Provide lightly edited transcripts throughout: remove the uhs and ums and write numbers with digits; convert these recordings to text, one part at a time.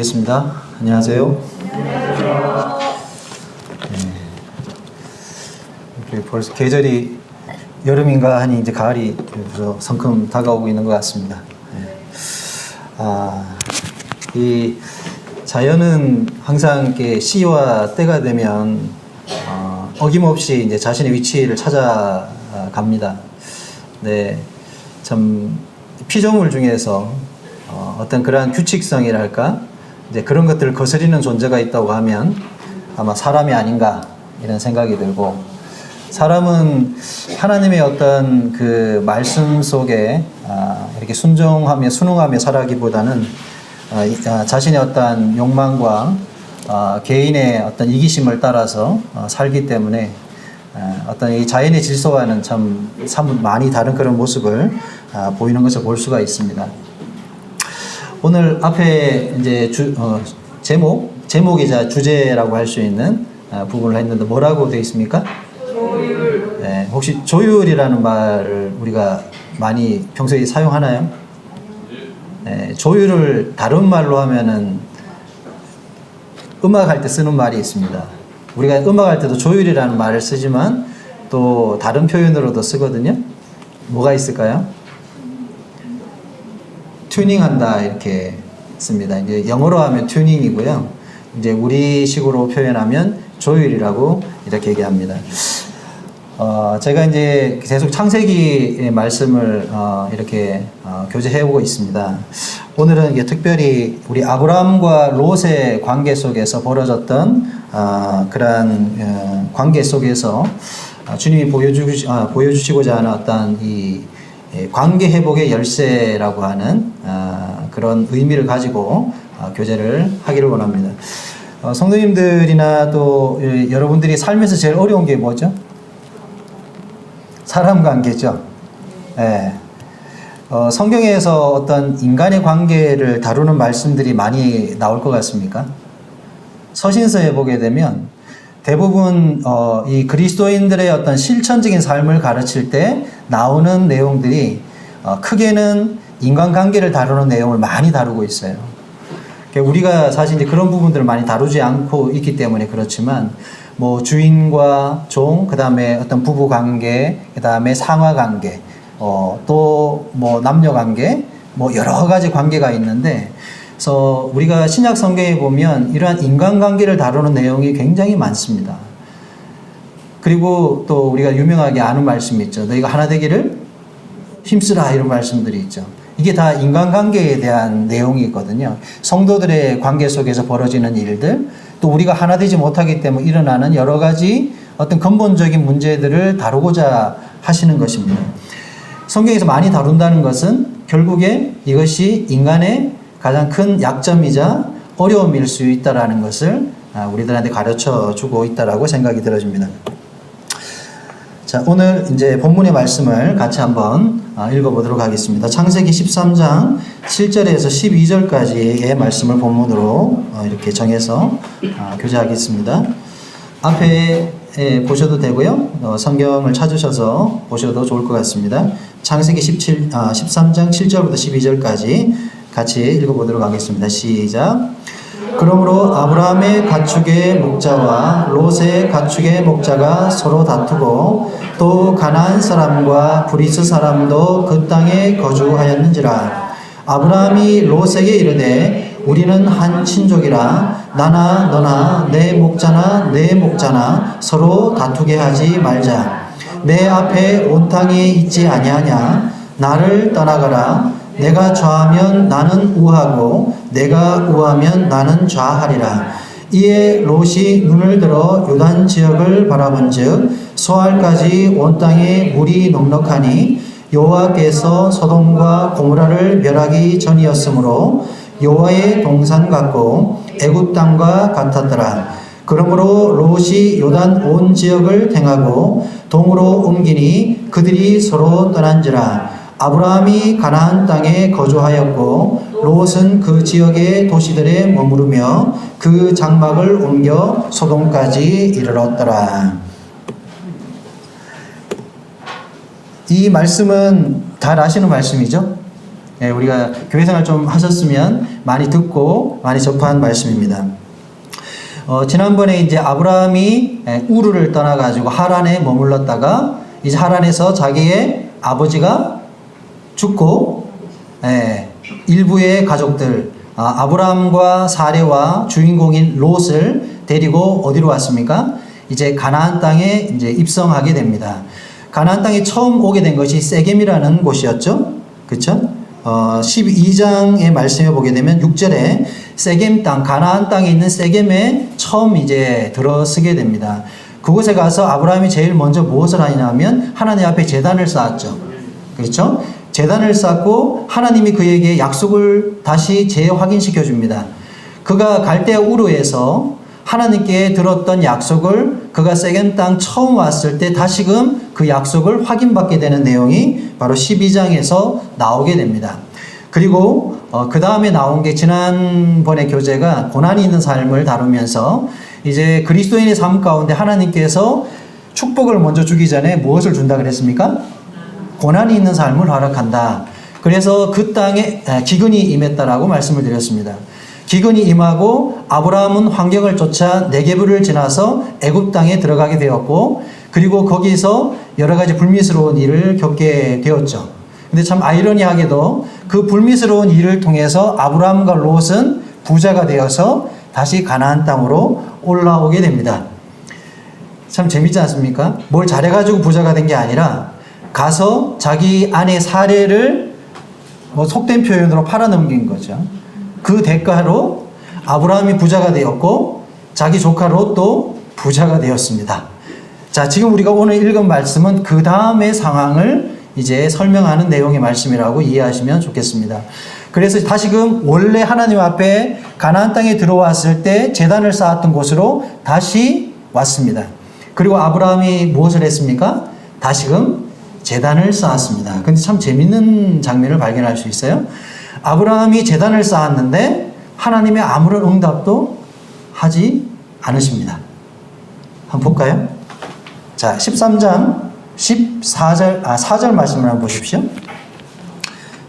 기도드리겠습니다. 안녕하세요. 네. 벌써 계절이 여름인가 하니 이제 가을이 성큼 다가오고 있는 것 같습니다. 네. 이 자연은 항상 이렇게 시와 때가 되면 어김없이 이제 자신의 위치를 찾아갑니다. 네, 참 피조물 중에서 어떤 그러한 규칙성이랄까 이제 그런 것들을 거스리는 존재가 있다고 하면 아마 사람이 아닌가 이런 생각이 들고, 사람은 하나님의 어떤 그 말씀 속에 이렇게 순종하며 순응하며 살아가기보다는 자신의 어떤 욕망과 개인의 어떤 이기심을 따라서 살기 때문에 어떤 이 자연의 질서와는 참 많이 다른 그런 모습을 보이는 것을 볼 수가 있습니다. 오늘 앞에 이제 제목이자 주제라고 할 수 있는 부분을 했는데 뭐라고 되어 있습니까? 조율. 네, 혹시 조율이라는 말을 우리가 많이 평소에 사용하나요? 네, 조율을 다른 말로 하면은 음악할 때 쓰는 말이 있습니다. 우리가 음악할 때도 조율이라는 말을 쓰지만 또 다른 표현으로도 쓰거든요. 뭐가 있을까요? 튜닝한다 이렇게 씁니다. 이제 영어로 하면 튜닝이고요. 이제 우리식으로 표현하면 조율이라고 이렇게 얘기합니다. 제가 이제 계속 창세기의 말씀을 이렇게 교제해오고 있습니다. 오늘은 이게 특별히 우리 아브라함과 롯의 관계 속에서 벌어졌던 그러한 관계 속에서 주님이 보여주시고자 하는 어떤 이 관계 회복의 열쇠라고 하는 그런 의미를 가지고 교제를 하기를 원합니다. 성도님들이나 또 여러분들이 살면서 제일 어려운 게 뭐죠? 사람 관계죠. 네. 성경에서 어떤 인간의 관계를 다루는 말씀들이 많이 나올 것 같습니까? 서신서에 보게 되면 대부분 이 그리스도인들의 어떤 실천적인 삶을 가르칠 때 나오는 내용들이 크게는 인간관계를 다루는 내용을 많이 다루고 있어요. 우리가 사실 이제 그런 부분들을 많이 다루지 않고 있기 때문에 그렇지만 뭐 주인과 종, 그 다음에 어떤 부부 관계, 그 다음에 상하 관계, 또 뭐 남녀 관계, 뭐 여러 가지 관계가 있는데, 그래서 우리가 신약 성경에 보면 이러한 인간관계를 다루는 내용이 굉장히 많습니다. 그리고 또 우리가 유명하게 아는 말씀이 있죠. 너희가 하나 되기를 힘쓰라, 이런 말씀들이 있죠. 이게 다 인간관계에 대한 내용이거든요. 성도들의 관계 속에서 벌어지는 일들, 또 우리가 하나 되지 못하기 때문에 일어나는 여러 가지 어떤 근본적인 문제들을 다루고자 하시는 것입니다. 성경에서 많이 다룬다는 것은 결국에 이것이 인간의 가장 큰 약점이자 어려움일 수 있다라는 것을 우리들한테 가르쳐 주고 있다라고 생각이 들어집니다. 자, 오늘 이제 본문의 말씀을 같이 한번 읽어보도록 하겠습니다. 창세기 13장 7절에서 12절까지의 말씀을 본문으로 이렇게 정해서 교제하겠습니다. 앞에 보셔도 되고요. 성경을 찾으셔서 보셔도 좋을 것 같습니다. 창세기 13장 7절부터 12절까지 같이 읽어보도록 하겠습니다. 시작. 그러므로 아브라함의 가축의 목자와 롯의 가축의 목자가 서로 다투고 또 가나안 사람과 브리스 사람도 그 땅에 거주하였는지라. 아브라함이 롯에게 이르되 우리는 한 친족이라 나나 너나 내 목자나 내 목자나 서로 다투게 하지 말자. 내 앞에 온 땅에 있지 아니하냐. 나를 떠나가라. 내가 좌하면 나는 우하고 내가 우하면 나는 좌하리라. 이에 롯이 눈을 들어 요단 지역을 바라본즉 소알까지 온 땅에 물이 넉넉하니 여호와께서 소돔과 고모라를 멸하기 전이었으므로 여호와의 동산 같고 애굽 땅과 같았더라. 그러므로 롯이 요단 온 지역을 행하고 동으로 옮기니 그들이 서로 떠난지라. 아브라함이 가나안 땅에 거주하였고 롯은 그 지역의 도시들에 머무르며 그 장막을 옮겨 소돔까지 이르렀더라. 이 말씀은 잘 아시는 말씀이죠? 우리가 교회 생활 좀 하셨으면 많이 듣고 많이 접한 말씀입니다. 지난번에 이제 아브라함이 우르를 떠나가지고 하란에 머물렀다가 이제 하란에서 자기의 아버지가 죽고 일부의 가족들 아브라함과 사레와 주인공인 롯을 데리고 어디로 왔습니까? 이제 가나안 땅에 이제 입성하게 됩니다. 가나안 땅에 처음 오게 된 것이 세겜이라는 곳이었죠. 그렇죠? 12장의 말씀에 보게 되면 6절에 세겜 땅, 가나안 땅에 있는 세겜에 처음 이제 들어서게 됩니다. 그곳에 가서 아브라함이 제일 먼저 무엇을 하냐면 하나님 앞에 제단을 쌓았죠. 그렇죠? 제단을 쌓고 하나님이 그에게 약속을 다시 재확인시켜 줍니다. 그가 갈대아 우르에서 하나님께 들었던 약속을 그가 세겜 땅 처음 왔을 때 다시금 그 약속을 확인받게 되는 내용이 바로 12장에서 나오게 됩니다. 그리고 그 다음에 나온 게 지난번에 교재가 고난이 있는 삶을 다루면서 이제 그리스도인의 삶 가운데 하나님께서 축복을 먼저 주기 전에 무엇을 준다 그랬습니까? 고난이 있는 삶을 허락한다. 그래서 그 땅에 기근이 임했다라고 말씀을 드렸습니다. 기근이 임하고 아브라함은 환경을 쫓아 네게브를 지나서 애굽 땅에 들어가게 되었고 그리고 거기서 여러 가지 불미스러운 일을 겪게 되었죠. 근데 참 아이러니하게도 그 불미스러운 일을 통해서 아브라함과 롯은 부자가 되어서 다시 가나안 땅으로 올라오게 됩니다. 참 재밌지 않습니까? 뭘 잘해가지고 부자가 된 게 아니라 가서 자기 아내 사레를 속된 표현으로 팔아넘긴 거죠. 그 대가로 아브라함이 부자가 되었고 자기 조카 롯도 부자가 되었습니다. 자, 지금 우리가 오늘 읽은 말씀은 그 다음의 상황을 이제 설명하는 내용의 말씀이라고 이해하시면 좋겠습니다. 그래서 다시금 원래 하나님 앞에 가나안 땅에 들어왔을 때 제단을 쌓았던 곳으로 다시 왔습니다. 그리고 아브라함이 무엇을 했습니까? 다시금 제단을 쌓았습니다. 근데 참 재밌는 장면을 발견할 수 있어요. 아브라함이 제단을 쌓았는데 하나님의 아무런 응답도 하지 않으십니다. 한번 볼까요? 자, 13장 4절 말씀을 한번 보십시오.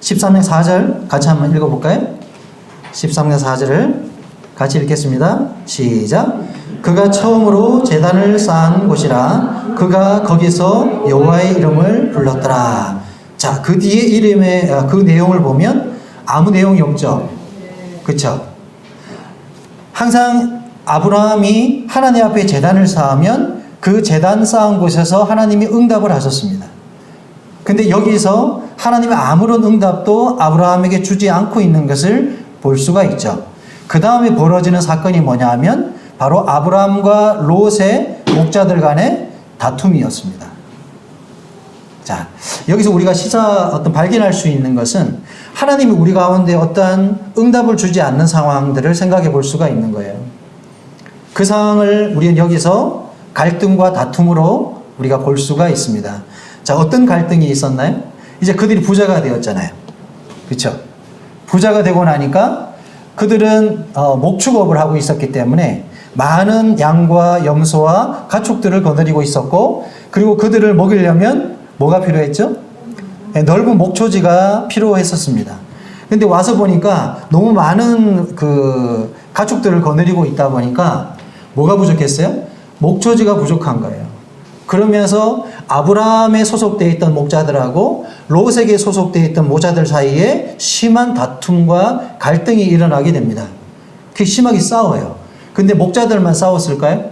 13장 4절 같이 한번 읽어볼까요? 13장 4절을 같이 읽겠습니다. 시작. 그가 처음으로 제단을 쌓은 곳이라 그가 거기서 여호와의 이름을 불렀더라. 자, 그 뒤에 이름의 그 내용을 보면 아무 내용이 없죠. 그렇죠? 항상 아브라함이 하나님 앞에 제단을 쌓으면 그 제단 쌓은 곳에서 하나님이 응답을 하셨습니다. 근데 여기서 하나님의 아무런 응답도 아브라함에게 주지 않고 있는 것을 볼 수가 있죠. 그 다음에 벌어지는 사건이 뭐냐 하면 바로 아브라함과 롯의 목자들 간의 다툼이었습니다. 자, 여기서 우리가 발견할 수 있는 것은 하나님이 우리 가운데 어떠한 응답을 주지 않는 상황들을 생각해 볼 수가 있는 거예요. 그 상황을 우리는 여기서 갈등과 다툼으로 우리가 볼 수가 있습니다. 자, 어떤 갈등이 있었나요? 이제 그들이 부자가 되었잖아요. 그렇죠? 부자가 되고 나니까 그들은 목축업을 하고 있었기 때문에 많은 양과 염소와 가축들을 거느리고 있었고 그리고 그들을 먹이려면 뭐가 필요했죠? 넓은 목초지가 필요했었습니다. 근데 와서 보니까 너무 많은 그 가축들을 거느리고 있다 보니까 뭐가 부족했어요? 목초지가 부족한 거예요. 그러면서 아브라함에 소속되어 있던 목자들하고 롯에게 소속되어 있던 목자들 사이에 심한 다툼과 갈등이 일어나게 됩니다. 그게 심하게 싸워요. 근데 목자들만 싸웠을까요?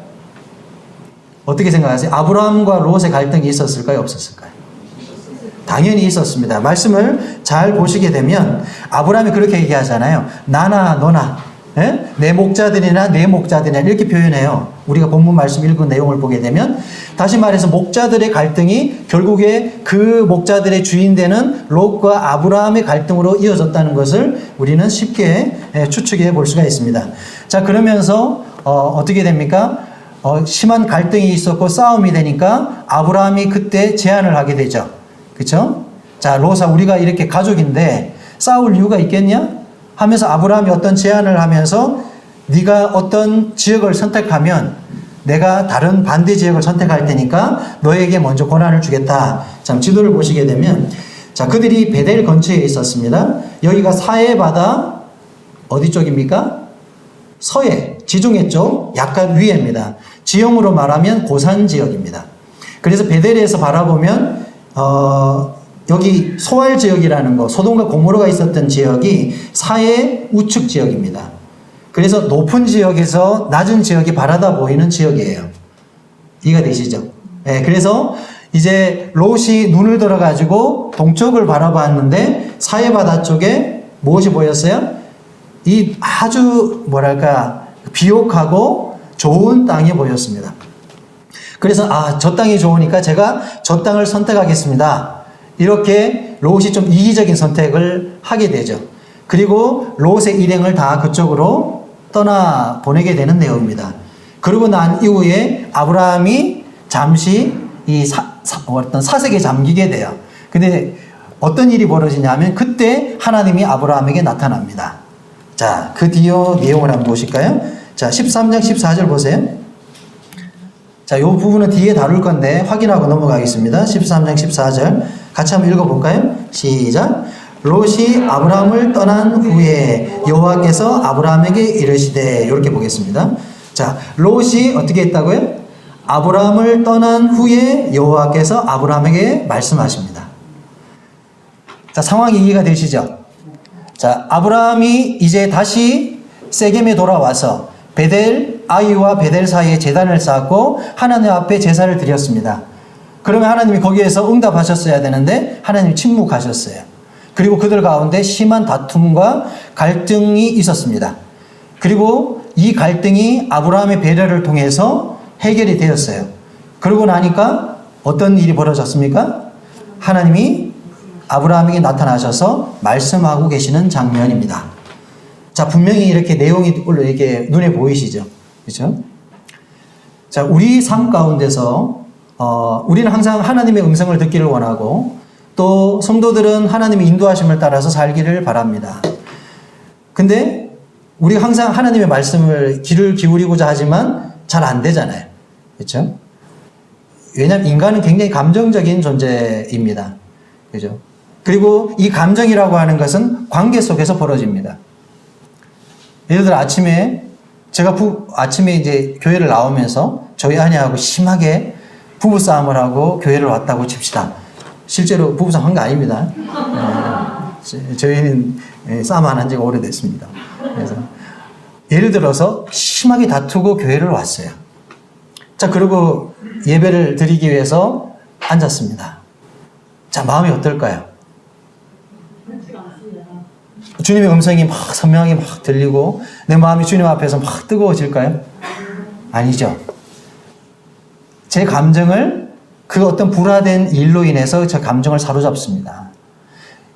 어떻게 생각하세요? 아브라함과 롯의 갈등이 있었을까요? 없었을까요? 당연히 있었습니다. 말씀을 잘 보시게 되면 아브라함이 그렇게 얘기하잖아요. 나나 너나 내 목자들이나 내 목자들이나 이렇게 표현해요. 우리가 본문 말씀 읽은 내용을 보게 되면 다시 말해서 목자들의 갈등이 결국에 그 목자들의 주인 되는 롯과 아브라함의 갈등으로 이어졌다는 것을 우리는 쉽게 추측해 볼 수가 있습니다. 자, 그러면서 어떻게 됩니까? 심한 갈등이 있었고 싸움이 되니까 아브라함이 그때 제안을 하게 되죠. 그렇죠? 자, 롯아, 우리가 이렇게 가족인데 싸울 이유가 있겠냐? 하면서 아브라함이 어떤 제안을 하면서 네가 어떤 지역을 선택하면 내가 다른 반대 지역을 선택할 테니까 너에게 먼저 고난을 주겠다. 참, 지도를 보시게 되면 자, 그들이 베델 근처에 있었습니다. 여기가 사해 바다 어디 쪽입니까? 서해, 지중해 쪽 약간 위에입니다. 지형으로 말하면 고산 지역입니다. 그래서 베델에서 바라보면 여기 소알 지역이라는 거, 소돔과 고모라가 있었던 지역이 사해 우측 지역입니다. 그래서 높은 지역에서 낮은 지역이 바라다 보이는 지역이에요. 이해가 되시죠? 네, 그래서 이제 롯이 눈을 들어가지고 동쪽을 바라봤는데 사해 바다 쪽에 무엇이 보였어요? 이 아주 뭐랄까 비옥하고 좋은 땅이 보였습니다. 그래서 저 땅이 좋으니까 제가 저 땅을 선택하겠습니다. 이렇게 롯이 좀 이기적인 선택을 하게 되죠. 그리고 롯의 일행을 다 그쪽으로 떠나 보내게 되는 내용입니다. 그러고 난 이후에 아브라함이 잠시 이 어떤 사색에 잠기게 돼요. 근데 어떤 일이 벌어지냐면 그때 하나님이 아브라함에게 나타납니다. 자, 그 뒤에 내용을 한번 보실까요? 자, 13장 14절 보세요. 자, 이 부분은 뒤에 다룰 건데 확인하고 넘어가겠습니다. 13장 14절 같이 한번 읽어볼까요? 시작. 롯이 아브라함을 떠난 후에 여호와께서 아브라함에게 이르시되, 이렇게 보겠습니다. 자, 롯이 어떻게 했다고요? 아브라함을 떠난 후에 여호와께서 아브라함에게 말씀하십니다. 자, 상황이 이해가 되시죠? 자, 아브라함이 이제 다시 세겜에 돌아와서 베델 아이와 베델 사이에 제단을 쌓고 하나님 앞에 제사를 드렸습니다. 그러면 하나님이 거기에서 응답하셨어야 되는데 하나님이 침묵하셨어요. 그리고 그들 가운데 심한 다툼과 갈등이 있었습니다. 그리고 이 갈등이 아브라함의 배려를 통해서 해결이 되었어요. 그러고 나니까 어떤 일이 벌어졌습니까? 하나님이 아브라함에게 나타나셔서 말씀하고 계시는 장면입니다. 자, 분명히 이렇게 내용이 이렇게 눈에 보이시죠? 그렇죠? 자, 우리 삶 가운데서 우리는 항상 하나님의 음성을 듣기를 원하고 또 성도들은 하나님의 인도하심을 따라서 살기를 바랍니다. 근데 우리가 항상 하나님의 말씀을 귀를 기울이고자 하지만 잘 안 되잖아요. 그렇죠? 왜냐하면 인간은 굉장히 감정적인 존재입니다. 그죠? 그리고 이 감정이라고 하는 것은 관계 속에서 벌어집니다. 예를 들어 아침에 제가 아침에 이제 교회를 나오면서 저희 아내하고 심하게 부부싸움을 하고 교회를 왔다고 칩시다. 실제로 부부싸움 한 거 아닙니다. 저희는 싸움 안 한 지가 오래됐습니다. 그래서 예를 들어서 심하게 다투고 교회를 왔어요. 자, 그리고 예배를 드리기 위해서 앉았습니다. 자, 마음이 어떨까요? 주님의 음성이 막 선명하게 막 들리고 내 마음이 주님 앞에서 막 뜨거워질까요? 아니죠. 제 감정을 그 어떤 불화된 일로 인해서 제 감정을 사로잡습니다.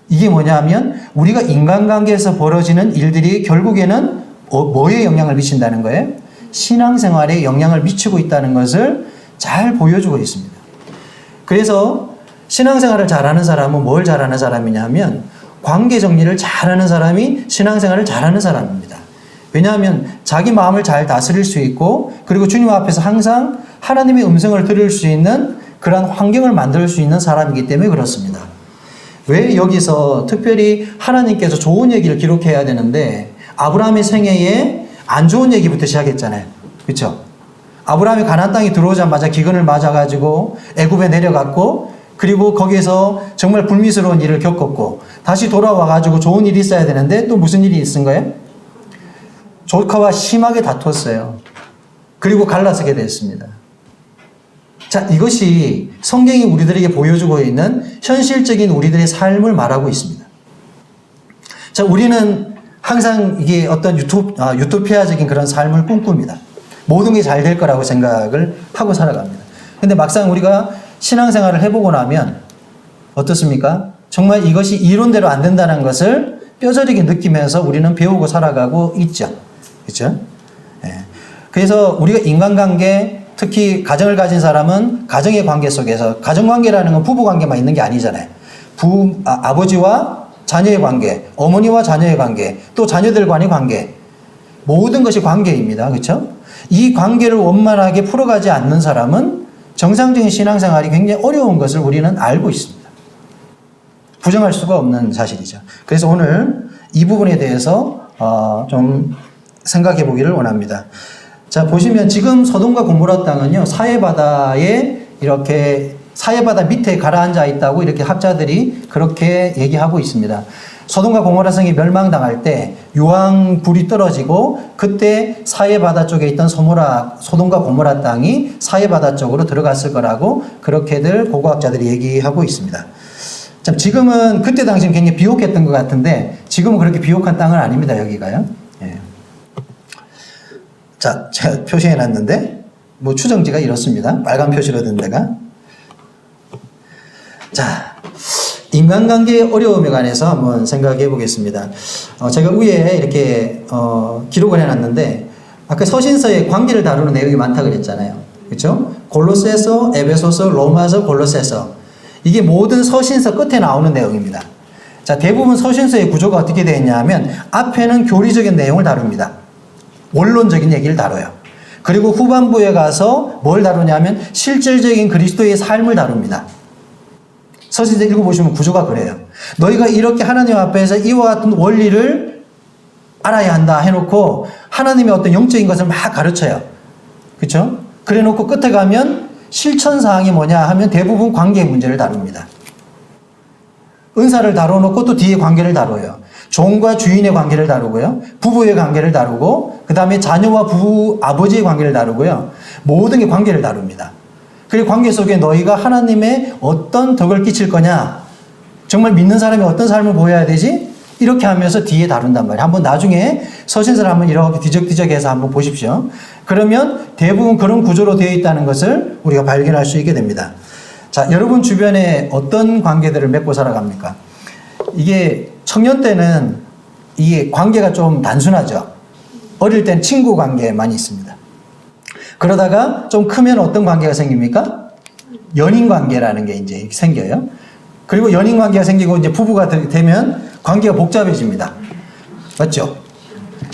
이게 뭐냐면 우리가 인간관계에서 벌어지는 일들이 결국에는 뭐에 영향을 미친다는 거예요? 신앙생활에 영향을 미치고 있다는 것을 잘 보여주고 있습니다. 그래서 신앙생활을 잘하는 사람은 뭘 잘하는 사람이냐면 관계 정리를 잘하는 사람이 신앙생활을 잘하는 사람입니다. 왜냐하면 자기 마음을 잘 다스릴 수 있고 그리고 주님 앞에서 항상 하나님의 음성을 들을 수 있는 그런 환경을 만들 수 있는 사람이기 때문에 그렇습니다. 왜 여기서 특별히 하나님께서 좋은 얘기를 기록해야 되는데 아브라함의 생애에 안 좋은 얘기부터 시작했잖아요. 그렇죠? 아브라함이 가나안 땅에 들어오자마자 기근을 맞아가지고 애굽에 내려갔고 그리고 거기에서 정말 불미스러운 일을 겪었고 다시 돌아와가지고 좋은 일이 있어야 되는데 또 무슨 일이 있은 거예요? 조카와 심하게 다퉜어요. 그리고 갈라서게 됐습니다. 자, 이것이 성경이 우리들에게 보여주고 있는 현실적인 우리들의 삶을 말하고 있습니다. 자, 우리는 항상 이게 어떤 유토피아적인 그런 삶을 꿈꿉니다. 모든 게 잘 될 거라고 생각을 하고 살아갑니다. 근데 막상 우리가 신앙생활을 해보고 나면 어떻습니까? 정말 이것이 이론대로 안 된다는 것을 뼈저리게 느끼면서 우리는 배우고 살아가고 있죠. 그렇죠? 예. 그래서 우리가 인간관계, 특히 가정을 가진 사람은 가정의 관계 속에서, 가정관계라는 건 부부관계만 있는 게 아니잖아요. 아버지와 자녀의 관계, 어머니와 자녀의 관계, 또 자녀들 간의 관계, 모든 것이 관계입니다. 그렇죠? 이 관계를 원만하게 풀어가지 않는 사람은 정상적인 신앙생활이 굉장히 어려운 것을 우리는 알고 있습니다. 부정할 수가 없는 사실이죠. 그래서 오늘 이 부분에 대해서 좀 생각해 보기를 원합니다. 자, 보시면 지금 소돔과 고모라 땅은요, 사해바다에 이렇게 사해바다 밑에 가라앉아 있다고 이렇게 학자들이 그렇게 얘기하고 있습니다. 소돔과 고모라 성이 멸망당할 때 유황불이 떨어지고 그때 사해바다 쪽에 있던 소돔과 고모라 땅이 사해바다 쪽으로 들어갔을 거라고 그렇게들 고고학자들이 얘기하고 있습니다. 참 지금은 그때 당시는 굉장히 비옥했던 것 같은데 지금은 그렇게 비옥한 땅은 아닙니다. 여기가요. 예. 자, 제가 표시해 놨는데 뭐 추정지가 이렇습니다. 빨간 표시로 된 데가. 자, 인간관계의 어려움에 관해서 한번 생각해 보겠습니다. 제가 위에 이렇게 기록을 해놨는데 아까 서신서에 관계를 다루는 내용이 많다 그랬잖아요. 그렇죠? 골로새서, 에베소서, 로마서, 골로새서 이게 모든 서신서 끝에 나오는 내용입니다. 자, 대부분 서신서의 구조가 어떻게 되어 있냐면 앞에는 교리적인 내용을 다룹니다. 원론적인 얘기를 다뤄요. 그리고 후반부에 가서 뭘 다루냐면 실질적인 그리스도의 삶을 다룹니다. 서신서 읽어보시면 구조가 그래요. 너희가 이렇게 하나님 앞에서 이와 같은 원리를 알아야 한다 해놓고 하나님의 어떤 영적인 것을 막 가르쳐요. 그렇죠? 그래 놓고 끝에 가면 실천사항이 뭐냐 하면 대부분 관계의 문제를 다룹니다. 은사를 다뤄놓고 또 뒤에 관계를 다뤄요. 종과 주인의 관계를 다루고요. 부부의 관계를 다루고 그 다음에 자녀와 아버지의 관계를 다루고요. 모든 게 관계를 다룹니다. 그리고 관계 속에 너희가 하나님의 어떤 덕을 끼칠 거냐, 정말 믿는 사람이 어떤 삶을 보여야 되지? 이렇게 하면서 뒤에 다룬단 말이에요. 한번 나중에 서신서를 한번 이렇게 뒤적뒤적해서 한번 보십시오. 그러면 대부분 그런 구조로 되어 있다는 것을 우리가 발견할 수 있게 됩니다. 자, 여러분 주변에 어떤 관계들을 맺고 살아갑니까? 이게 청년 때는 이게 관계가 좀 단순하죠. 어릴 땐 친구 관계 많이 있습니다. 그러다가 좀 크면 어떤 관계가 생깁니까? 연인 관계라는 게 이제 생겨요. 그리고 연인 관계가 생기고 이제 부부가 되면 관계가 복잡해집니다. 맞죠?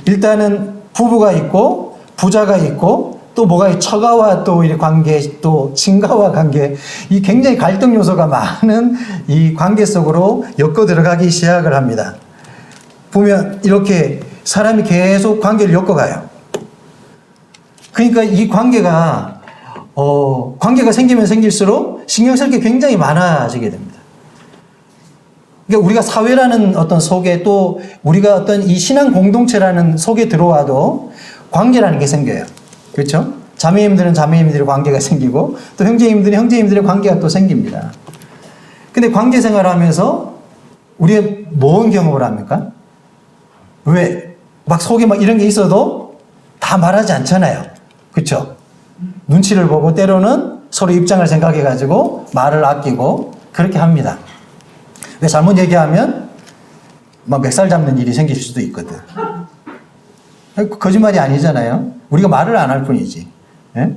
일단은 부부가 있고 부자가 있고 또 뭐가 있고 처가와 또 이 관계 또 친가와 관계 이 굉장히 갈등 요소가 많은 이 관계 속으로 엮어 들어가기 시작을 합니다. 보면 이렇게 사람이 계속 관계를 엮어가요. 그러니까 이 관계가 생기면 생길수록 신경 쓸 게 굉장히 많아지게 됩니다. 그러니까 우리가 사회라는 어떤 속에 또 우리가 어떤 이 신앙 공동체라는 속에 들어와도 관계라는 게 생겨요. 그렇죠? 자매님들은 자매님들의 관계가 생기고 또 형제님들은 형제님들의 관계가 또 생깁니다. 근데 관계 생활을 하면서 우리가 뭔 경험을 합니까? 왜? 막 속에 막 이런 게 있어도 다 말하지 않잖아요. 그렇죠? 눈치를 보고 때로는 서로 입장을 생각해가지고 말을 아끼고 그렇게 합니다. 왜 잘못 얘기하면 막 멱살 잡는 일이 생길 수도 있거든. 거짓말이 아니잖아요. 우리가 말을 안 할 뿐이지. 예?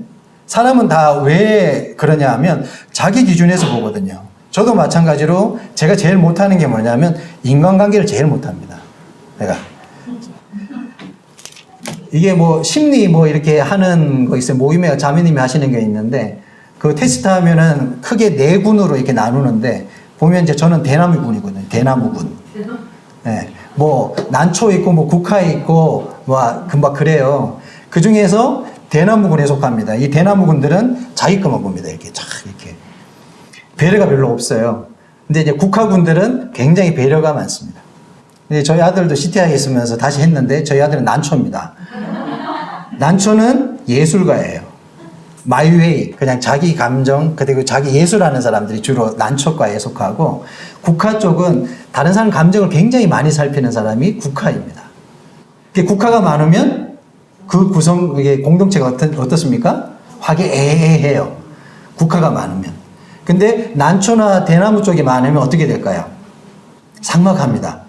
사람은 다 왜 그러냐 하면 자기 기준에서 보거든요. 저도 마찬가지로 제가 제일 못하는 게 뭐냐면 인간관계를 제일 못합니다. 내가. 이게 뭐 심리 뭐 이렇게 하는 거 있어요. 모임에 자매님이 하시는 게 있는데 그 테스트 하면은 크게 네 군으로 이렇게 나누는데 보면 이제 저는 대나무군이거든요. 대나무군. 네. 뭐 난초 있고 뭐 국화 있고 막 그래요. 그 중에서 대나무군에 속합니다. 이 대나무군들은 자기 것만 봅니다. 이렇게 쫙 이렇게 배려가 별로 없어요. 근데 이제 국화군들은 굉장히 배려가 많습니다. 근데 저희 아들도 CTI에 있으면서 다시 했는데 저희 아들은 난초입니다. 난초는 예술가예요. 마이웨이, 그냥 자기 감정, 그리고 자기 예술하는 사람들이 주로 난초과에 속하고, 국화 쪽은 다른 사람 감정을 굉장히 많이 살피는 사람이 국화입니다. 국화가 많으면 그 공동체가 어떻습니까? 화기애애해요. 국화가 많으면. 근데 난초나 대나무 쪽이 많으면 어떻게 될까요? 삭막합니다.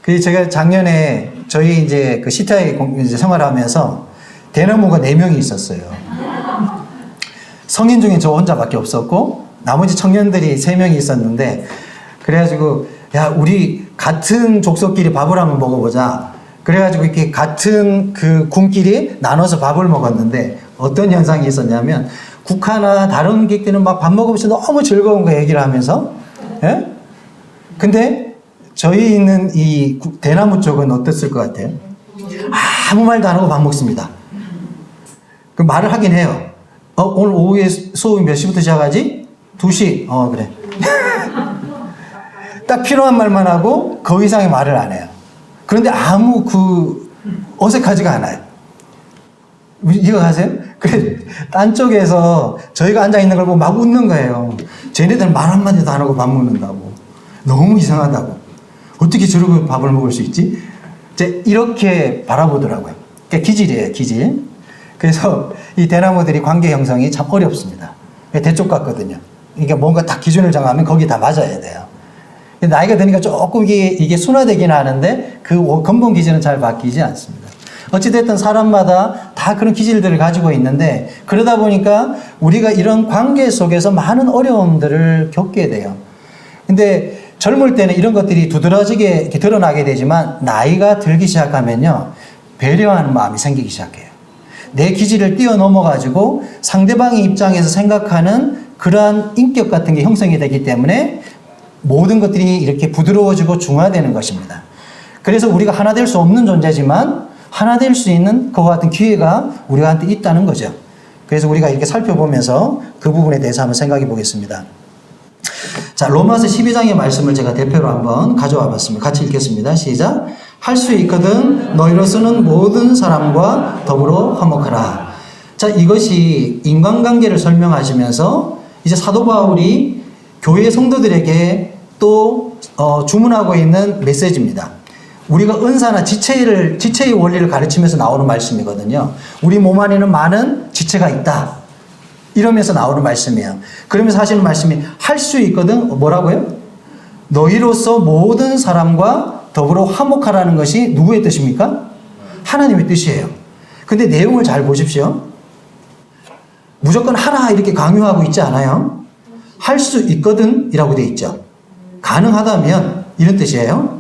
그 제가 작년에 저희 이제 그 시타에 이제 생활하면서 대나무가 4명이 있었어요. 성인 중에 저 혼자밖에 없었고 나머지 청년들이 3명이 있었는데 그래가지고 야 우리 같은 족속끼리 밥을 한번 먹어보자. 그래가지고 이렇게 같은 그 군끼리 나눠서 밥을 먹었는데 어떤 현상이 있었냐면 국화나 다른 객들은 막 밥 먹으면서 너무 즐거운 거 얘기를 하면서 예? 근데 저희 있는 이 대나무 쪽은 어땠을 것 같아요? 아무 말도 안 하고 밥 먹습니다. 그 말을 하긴 해요. 오늘 오후에 수업이 몇 시부터 시작하지? 2시. 그래. 딱 필요한 말만 하고 그 이상의 말을 안 해요. 그런데 아무 어색하지가 않아요. 이거 가세요? 그래, 딴 쪽에서 저희가 앉아있는 걸 보고 막 웃는 거예요. 쟤네들은 말 한마디도 안 하고 밥 먹는다고. 너무 이상하다고. 어떻게 저러고 밥을 먹을 수 있지? 이렇게 바라보더라고요. 그러니까 기질이에요, 기질. 그래서 이 대나무들이 관계 형성이 참 어렵습니다. 대쪽 같거든요. 그러니까 뭔가 딱 기준을 정하면 거기 다 맞아야 돼요. 나이가 드니까 조금 이게 순화되긴 하는데 그 근본 기질은 잘 바뀌지 않습니다. 어찌됐든 사람마다 다 그런 기질들을 가지고 있는데 그러다 보니까 우리가 이런 관계 속에서 많은 어려움들을 겪게 돼요. 근데 젊을 때는 이런 것들이 두드러지게 이렇게 드러나게 되지만 나이가 들기 시작하면요. 배려하는 마음이 생기기 시작해요. 내 기질을 뛰어넘어가지고 상대방의 입장에서 생각하는 그러한 인격 같은 게 형성이 되기 때문에 모든 것들이 이렇게 부드러워지고 중화되는 것입니다. 그래서 우리가 하나 될 수 없는 존재지만 하나 될 수 있는 그와 같은 기회가 우리한테 있다는 거죠. 그래서 우리가 이렇게 살펴보면서 그 부분에 대해서 한번 생각해 보겠습니다. 자, 로마서 12장의 말씀을 제가 대표로 한번 가져와 봤습니다. 같이 읽겠습니다. 시작. 할 수 있거든 너희로서는 모든 사람과 더불어 화목하라. 자, 이것이 인간관계를 설명하시면서 이제 사도 바울이 교회 성도들에게 또 주문하고 있는 메시지입니다. 우리가 은사나 지체의 원리를 가르치면서 나오는 말씀이거든요. 우리 몸 안에는 많은 지체가 있다. 이러면서 나오는 말씀이에요. 그러면서 하시는 말씀이 할 수 있거든 뭐라고요? 너희로서 모든 사람과 더불어 화목하라는 것이 누구의 뜻입니까? 하나님의 뜻이에요. 근데 내용을 잘 보십시오. 무조건 하라 이렇게 강요하고 있지 않아요. 할 수 있거든 이라고 되어 있죠. 가능하다면 이런 뜻이에요.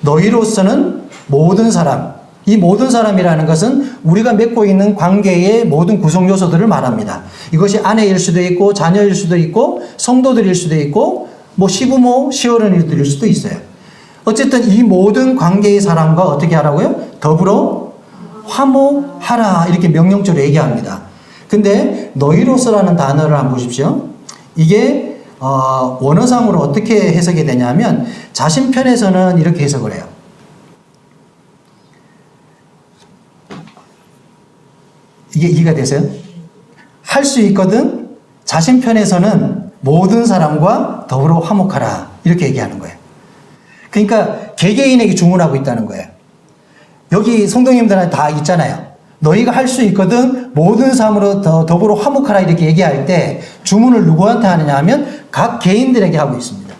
너희로서는 모든 사람, 이 모든 사람이라는 것은 우리가 맺고 있는 관계의 모든 구성 요소들을 말합니다. 이것이 아내일 수도 있고 자녀일 수도 있고 성도들일 수도 있고 뭐 시부모, 시어른이들일 수도 있어요. 어쨌든 이 모든 관계의 사람과 어떻게 하라고요? 더불어 화목하라 이렇게 명령적으로 얘기합니다. 근데 너희로서라는 단어를 한번 보십시오. 이게 원어상으로 어떻게 해석이 되냐면 자신 편에서는 이렇게 해석을 해요. 이게 이해가 되세요? 할 수 있거든 자신 편에서는 모든 사람과 더불어 화목하라 이렇게 얘기하는 거예요. 그러니까 개개인에게 주문하고 있다는 거예요. 여기 성도님들한테 다 있잖아요. 너희가 할 수 있거든 모든 사람으로 더불어 화목하라 이렇게 얘기할 때 주문을 누구한테 하느냐 하면 각 개인들에게 하고 있습니다.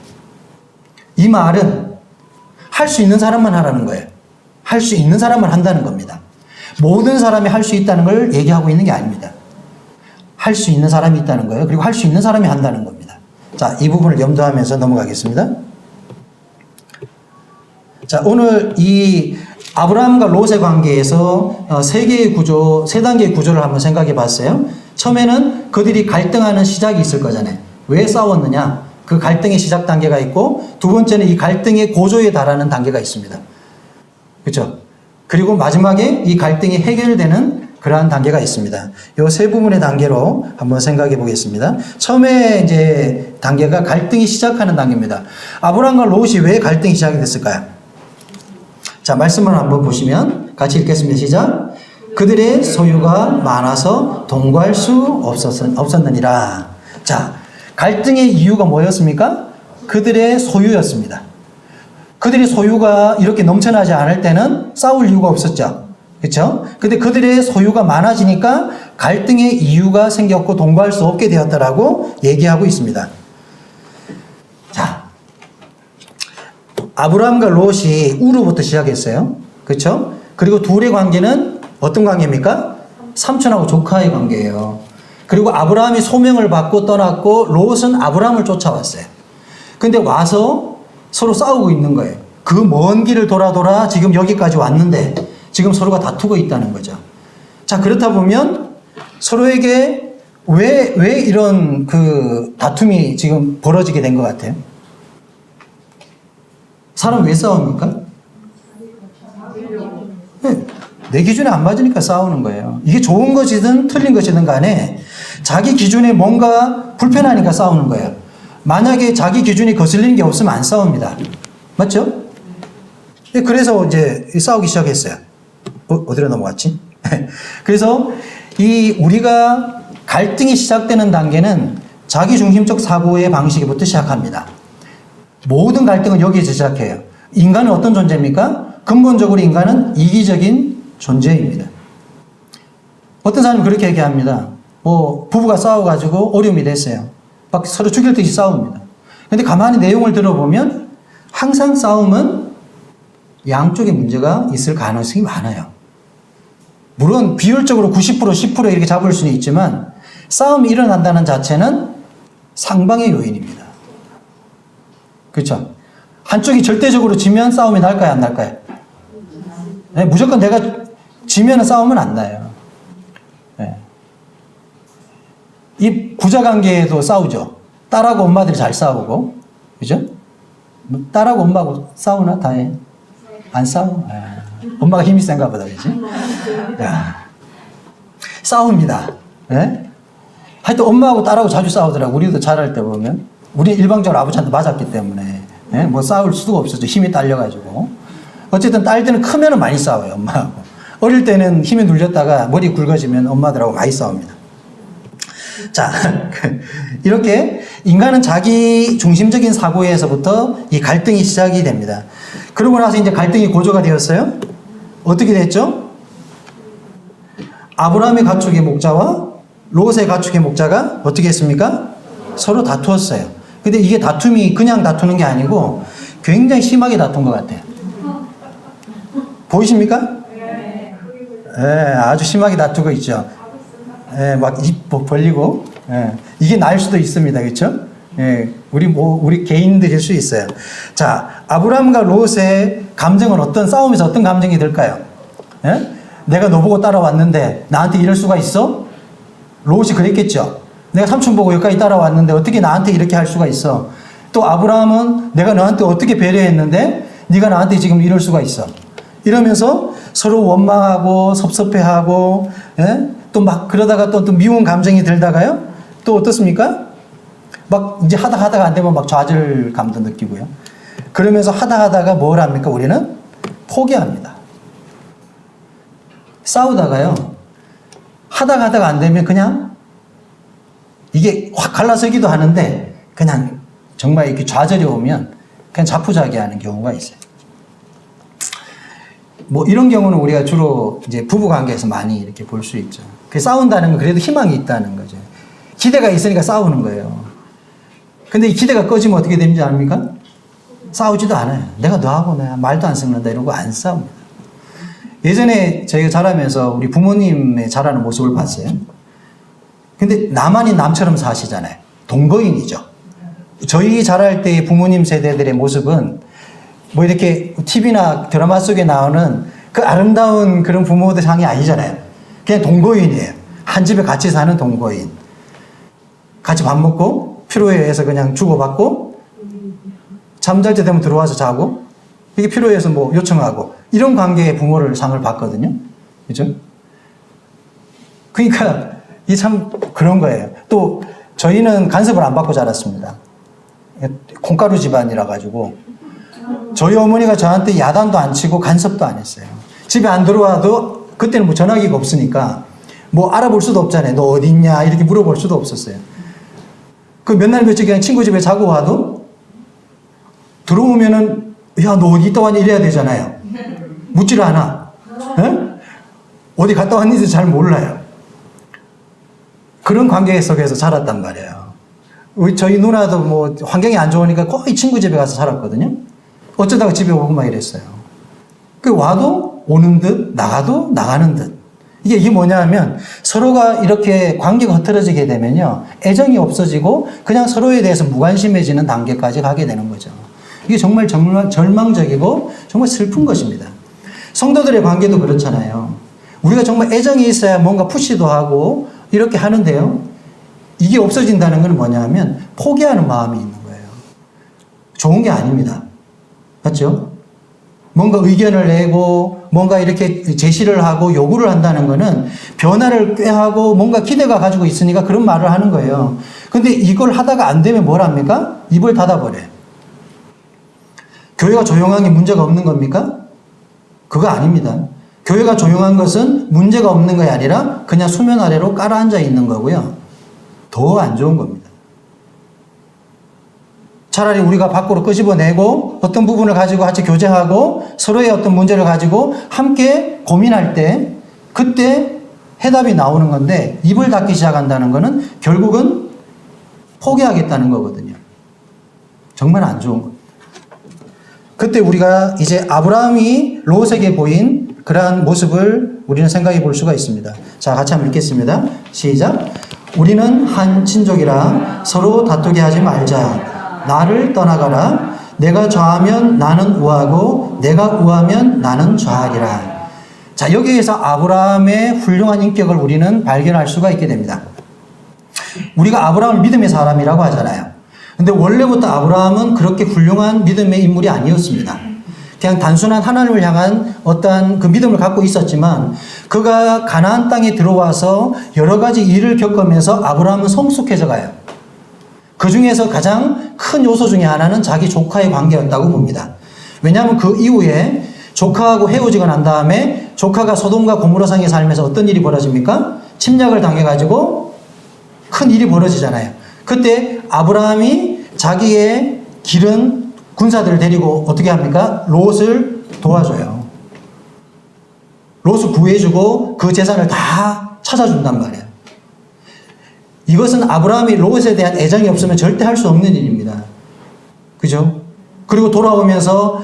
이 말은 할 수 있는 사람만 하라는 거예요. 할 수 있는 사람만 한다는 겁니다. 모든 사람이 할 수 있다는 걸 얘기하고 있는 게 아닙니다. 할 수 있는 사람이 있다는 거예요. 그리고 할 수 있는 사람이 한다는 겁니다. 자, 이 부분을 염두하면서 넘어가겠습니다. 자, 오늘 이 아브라함과 롯의 관계에서 세 단계의 구조를 한번 생각해 봤어요. 처음에는 그들이 갈등하는 시작이 있을 거잖아요. 왜 싸웠느냐? 그 갈등의 시작 단계가 있고, 두 번째는 이 갈등의 고조에 달하는 단계가 있습니다. 그렇죠? 그리고 마지막에 이 갈등이 해결되는 그러한 단계가 있습니다. 이 세 부분의 단계로 한번 생각해 보겠습니다. 처음에 이제 단계가 갈등이 시작하는 단계입니다. 아브라함과 롯이 왜 갈등이 시작이 됐을까요? 자, 말씀을 한번 보시면 같이 읽겠습니다. 시작. 그들의 소유가 많아서 동거할 수 없었느니라. 자, 갈등의 이유가 뭐였습니까? 그들의 소유였습니다. 그들의 소유가 이렇게 넘쳐나지 않을 때는 싸울 이유가 없었죠. 그렇죠? 근데 그들의 소유가 많아지니까 갈등의 이유가 생겼고 동거할 수 없게 되었다라고 얘기하고 있습니다. 자, 아브라함과 롯이 우르부터 시작했어요. 그렇죠? 그리고 둘의 관계는 어떤 관계입니까? 삼촌하고 조카의 관계예요. 그리고 아브라함이 소명을 받고 떠났고 롯은 아브라함을 쫓아왔어요. 근데 와서 서로 싸우고 있는 거예요. 그 먼 길을 돌아 지금 여기까지 왔는데 지금 서로가 다투고 있다는 거죠. 자, 그렇다 보면 서로에게 왜 이런 그 다툼이 지금 벌어지게 된 것 같아요? 사람 왜 싸웁니까? 네, 내 기준에 안 맞으니까 싸우는 거예요. 이게 좋은 것이든 틀린 것이든 간에 자기 기준에 뭔가 불편하니까 싸우는 거예요. 만약에 자기 기준이 거슬리는 게 없으면 안 싸웁니다. 맞죠? 네, 그래서 이제 싸우기 시작했어요. 어디로 넘어갔지? 그래서 우리가 갈등이 시작되는 단계는 자기중심적 사고의 방식부터 시작합니다. 모든 갈등은 여기에서 시작해요. 인간은 어떤 존재입니까? 근본적으로 인간은 이기적인 존재입니다. 어떤 사람이 그렇게 얘기합니다. 부부가 싸워가지고 어려움이 됐어요. 막 서로 죽일 듯이 싸웁니다. 근데 가만히 내용을 들어보면 항상 싸움은 양쪽에 문제가 있을 가능성이 많아요. 물론 비율적으로 90%, 10% 이렇게 잡을 수는 있지만 싸움이 일어난다는 자체는 상방의 요인입니다. 그렇죠? 한쪽이 절대적으로 지면 싸움이 날까요, 안 날까요? 네, 무조건 내가 지면 싸움은 안 나요. 네. 이 부자관계에도 싸우죠. 딸하고 엄마들이 잘 싸우고, 그죠? 딸하고 엄마하고 싸우나 다해? 안 싸워? 엄마가 힘이 센가 보다, 그지? 싸웁니다. 네? 하여튼 엄마하고 딸하고 자주 싸우더라고. 우리도 잘할 때 보면. 우리 일방적으로 아버지한테 맞았기 때문에. 네? 뭐 싸울 수가 없었죠. 힘이 딸려가지고. 어쨌든 딸들은 크면은 많이 싸워요, 엄마하고. 어릴 때는 힘이 눌렸다가 머리 굵어지면 엄마들하고 많이 싸웁니다. 자, 이렇게 인간은 자기 중심적인 사고에서부터 이 갈등이 시작이 됩니다. 그러고 나서 이제 갈등이 고조가 되었어요. 어떻게 됐죠? 아브라함의 가축의 목자와 롯의 가축의 목자가 어떻게 했습니까? 서로 다투었어요. 근데 이게 다툼이 그냥 다투는 게 아니고 굉장히 심하게 다툰 것 같아요. 보이십니까? 네, 아주 심하게 다투고 있죠. 예, 막 입 벌리고, 예, 이게 날 수도 있습니다. 그렇죠? 예, 우리 개인들일 수 있어요. 자, 아브라함과 롯의 감정은 싸움에서 어떤 감정이 들까요? 예? 내가 너 보고 따라왔는데 나한테 이럴 수가 있어? 롯이 그랬겠죠. 내가 삼촌 보고 여기까지 따라왔는데 어떻게 나한테 이렇게 할 수가 있어? 또 아브라함은 내가 너한테 어떻게 배려했는데 네가 나한테 지금 이럴 수가 있어? 이러면서 서로 원망하고 섭섭해하고, 예? 또 막 그러다가 또 미운 감정이 들다가요. 또 어떻습니까? 막 이제 하다가 안 되면 막 좌절감도 느끼고요. 그러면서 하다가 뭘 합니까? 우리는 포기합니다. 싸우다가요. 하다가 안 되면 그냥 이게 확 갈라서기도 하는데 그냥 정말 이렇게 좌절이 오면 그냥 자포자기하는 경우가 있어요. 뭐 이런 경우는 우리가 주로 이제 부부 관계에서 많이 이렇게 볼 수 있죠. 싸운다는 건 그래도 희망이 있다는 거죠. 기대가 있으니까 싸우는 거예요. 근데 이 기대가 꺼지면 어떻게 되는지 압니까? 싸우지도 않아요. 내가 너하고 내가 말도 안 섞는다 이러고 안 싸웁니다. 예전에 저희가 자라면서 우리 부모님의 자라는 모습을 봤어요. 근데 나만이 남처럼 사시잖아요. 동거인이죠. 저희 자랄 때 부모님 세대들의 모습은 뭐 이렇게 TV나 드라마 속에 나오는 그 아름다운 그런 부모들 상이 아니잖아요. 그냥 동거인이에요. 한 집에 같이 사는 동거인. 같이 밥 먹고 필요해서 그냥 주고받고 잠잘 때 되면 들어와서 자고 이게 필요해서 뭐 요청하고 이런 관계의 부모를 상을 봤거든요. 그죠? 그러니까 이 참 그런 거예요. 또 저희는 간섭을 안 받고 자랐습니다. 콩가루 집안이라 가지고 저희 어머니가 저한테 야단도 안 치고 간섭도 안 했어요. 집에 안 들어와도 그때는 뭐 전화기가 없으니까 뭐 알아볼 수도 없잖아요. 너 어디 있냐 이렇게 물어볼 수도 없었어요. 그 몇 날 며칠 그냥 친구 집에 자고 와도 들어오면은 야 너 어디 있다 왔니 이래야 되잖아요. 묻지를 않아. 에? 어디 갔다 왔는지 잘 몰라요. 그런 관계 속에서 자랐단 말이에요. 저희 누나도 뭐 환경이 안 좋으니까 거의 친구 집에 가서 살았거든요. 어쩌다가 집에 오고 막 이랬어요. 그 와도 오는 듯 나가도 나가는 듯. 이게 뭐냐 하면 서로가 이렇게 관계가 흐트러지게 되면요. 애정이 없어지고 그냥 서로에 대해서 무관심해지는 단계까지 가게 되는 거죠. 이게 정말 절망적이고 정말 슬픈 것입니다. 성도들의 관계도 그렇잖아요. 우리가 정말 애정이 있어야 뭔가 푸시도 하고 이렇게 하는데요. 이게 없어진다는 건 뭐냐 하면 포기하는 마음이 있는 거예요. 좋은 게 아닙니다. 맞죠? 뭔가 의견을 내고 뭔가 이렇게 제시를 하고 요구를 한다는 거는 변화를 꾀하고 뭔가 기대가 가지고 있으니까 그런 말을 하는 거예요. 근데 이걸 하다가 안 되면 뭘 합니까? 입을 닫아버려요. 교회가 조용한 게 문제가 없는 겁니까? 그거 아닙니다. 교회가 조용한 것은 문제가 없는 것이 아니라 그냥 수면 아래로 깔아앉아 있는 거고요. 더 안 좋은 겁니다. 차라리 우리가 밖으로 끄집어내고 어떤 부분을 가지고 같이 교제하고 서로의 어떤 문제를 가지고 함께 고민할 때 그때 해답이 나오는 건데 입을 닫기 시작한다는 것은 결국은 포기하겠다는 거거든요. 정말 안 좋은 겁니다. 그때 우리가 이제 아브라함이 롯에게 보인 그러한 모습을 우리는 생각해 볼 수가 있습니다. 자, 같이 한번 읽겠습니다. 시작. 우리는 한 친족이라 서로 다투게 하지 말자. 나를 떠나가라. 내가 좌하면 나는 우하고 내가 우하면 나는 좌하리라. 자, 여기에서 아브라함의 훌륭한 인격을 우리는 발견할 수가 있게 됩니다. 우리가 아브라함을 믿음의 사람이라고 하잖아요. 근데 원래부터 아브라함은 그렇게 훌륭한 믿음의 인물이 아니었습니다. 그냥 단순한 하나님을 향한 어떠한 그 믿음을 갖고 있었지만 그가 가나안 땅에 들어와서 여러 가지 일을 겪으면서 아브라함은 성숙해져 가요. 그 중에서 가장 큰 요소 중에 하나는 자기 조카의 관계였다고 봅니다. 왜냐하면 그 이후에 조카하고 헤어지고 난 다음에 조카가 소돔과 고모라상에 살면서 어떤 일이 벌어집니까? 침략을 당해가지고 큰 일이 벌어지잖아요. 그때 아브라함이 자기의 기른 군사들을 데리고 어떻게 합니까? 롯을 도와줘요. 롯을 구해주고 그 재산을 다 찾아준단 말이에요. 이것은 아브라함이 롯에 대한 애정이 없으면 절대 할 수 없는 일입니다. 그죠? 그리고 돌아오면서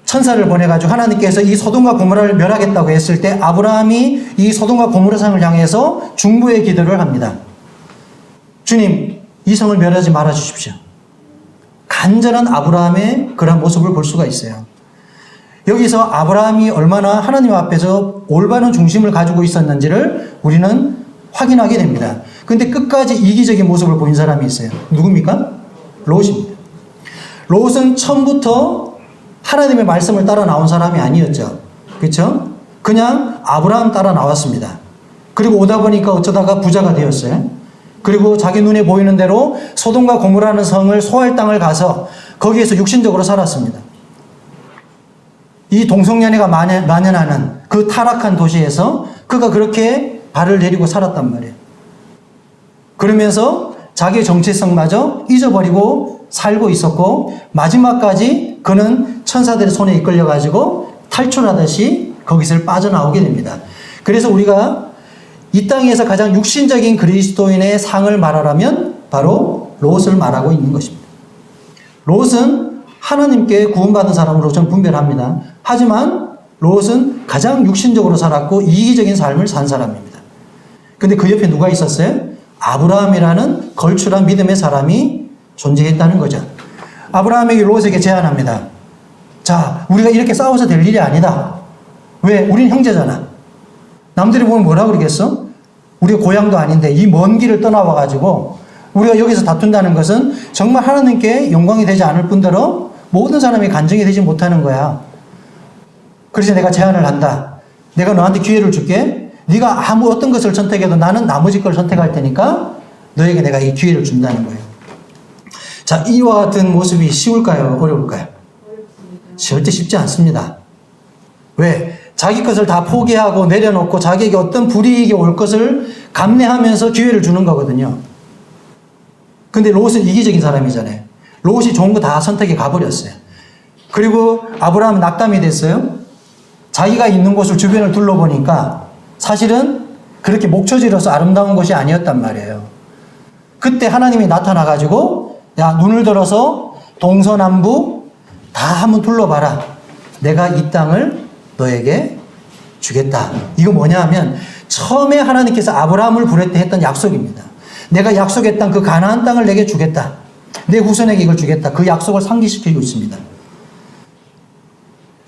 천사를 보내가지고 하나님께서 이 소돔과 고모라를 멸하겠다고 했을 때 아브라함이 이 소돔과 고모라상을 향해서 중보의 기도를 합니다. 주님, 이 성을 멸하지 말아 주십시오. 간절한 아브라함의 그런 모습을 볼 수가 있어요. 여기서 아브라함이 얼마나 하나님 앞에서 올바른 중심을 가지고 있었는지를 우리는 확인하게 됩니다. 근데 끝까지 이기적인 모습을 보인 사람이 있어요. 누굽니까? 롯입니다. 롯은 처음부터 하나님의 말씀을 따라 나온 사람이 아니었죠. 그렇죠? 그냥 아브라함 따라 나왔습니다. 그리고 오다 보니까 어쩌다가 부자가 되었어요. 그리고 자기 눈에 보이는 대로 소돔과 고모라는 성을 소할 땅을 가서 거기에서 육신적으로 살았습니다. 이 동성연애가 만연하는 그 타락한 도시에서 그가 그렇게 발을 내리고 살았단 말이에요. 그러면서 자기의 정체성마저 잊어버리고 살고 있었고 마지막까지 그는 천사들의 손에 이끌려가지고 탈출하듯이 거기서 빠져나오게 됩니다. 그래서 우리가 이 땅에서 가장 육신적인 그리스도인의 상을 말하라면 바로 롯을 말하고 있는 것입니다. 롯은 하나님께 구원받은 사람으로 저는 분별합니다. 하지만 롯은 가장 육신적으로 살았고 이기적인 삶을 산 사람입니다. 근데 그 옆에 누가 있었어요? 아브라함이라는 걸출한 믿음의 사람이 존재했다는 거죠. 아브라함에게 롯에게 제안합니다. 자, 우리가 이렇게 싸워서 될 일이 아니다. 왜? 우린 형제잖아. 남들이 보면 뭐라 그러겠어? 우리가 고향도 아닌데 이 먼 길을 떠나와가지고 우리가 여기서 다툰다는 것은 정말 하나님께 영광이 되지 않을 뿐더러 모든 사람이 간증이 되지 못하는 거야. 그래서 내가 제안을 한다. 내가 너한테 기회를 줄게. 네가 아무 어떤 것을 선택해도 나는 나머지 걸 선택할 테니까 너에게 내가 이 기회를 준다는 거예요. 자, 이와 같은 모습이 쉬울까요? 어려울까요? 절대 쉽지 않습니다. 왜? 자기 것을 다 포기하고 내려놓고 자기에게 어떤 불이익이 올 것을 감내하면서 기회를 주는 거거든요. 근데 롯은 이기적인 사람이잖아요. 롯이 좋은 거 다 선택해 가버렸어요. 그리고 아브라함은 낙담이 됐어요. 자기가 있는 곳을 주변을 둘러보니까 사실은 그렇게 목초지로서 아름다운 곳이 아니었단 말이에요. 그때 하나님이 나타나가지고 야, 눈을 들어서 동서남북 다 한번 둘러봐라. 내가 이 땅을 너에게 주겠다. 이거 뭐냐 하면 처음에 하나님께서 아브라함을 부를 때 했던 약속입니다. 내가 약속했던 그 가나안 땅을 내게 주겠다. 내 후손에게 이걸 주겠다. 그 약속을 상기시키고 있습니다.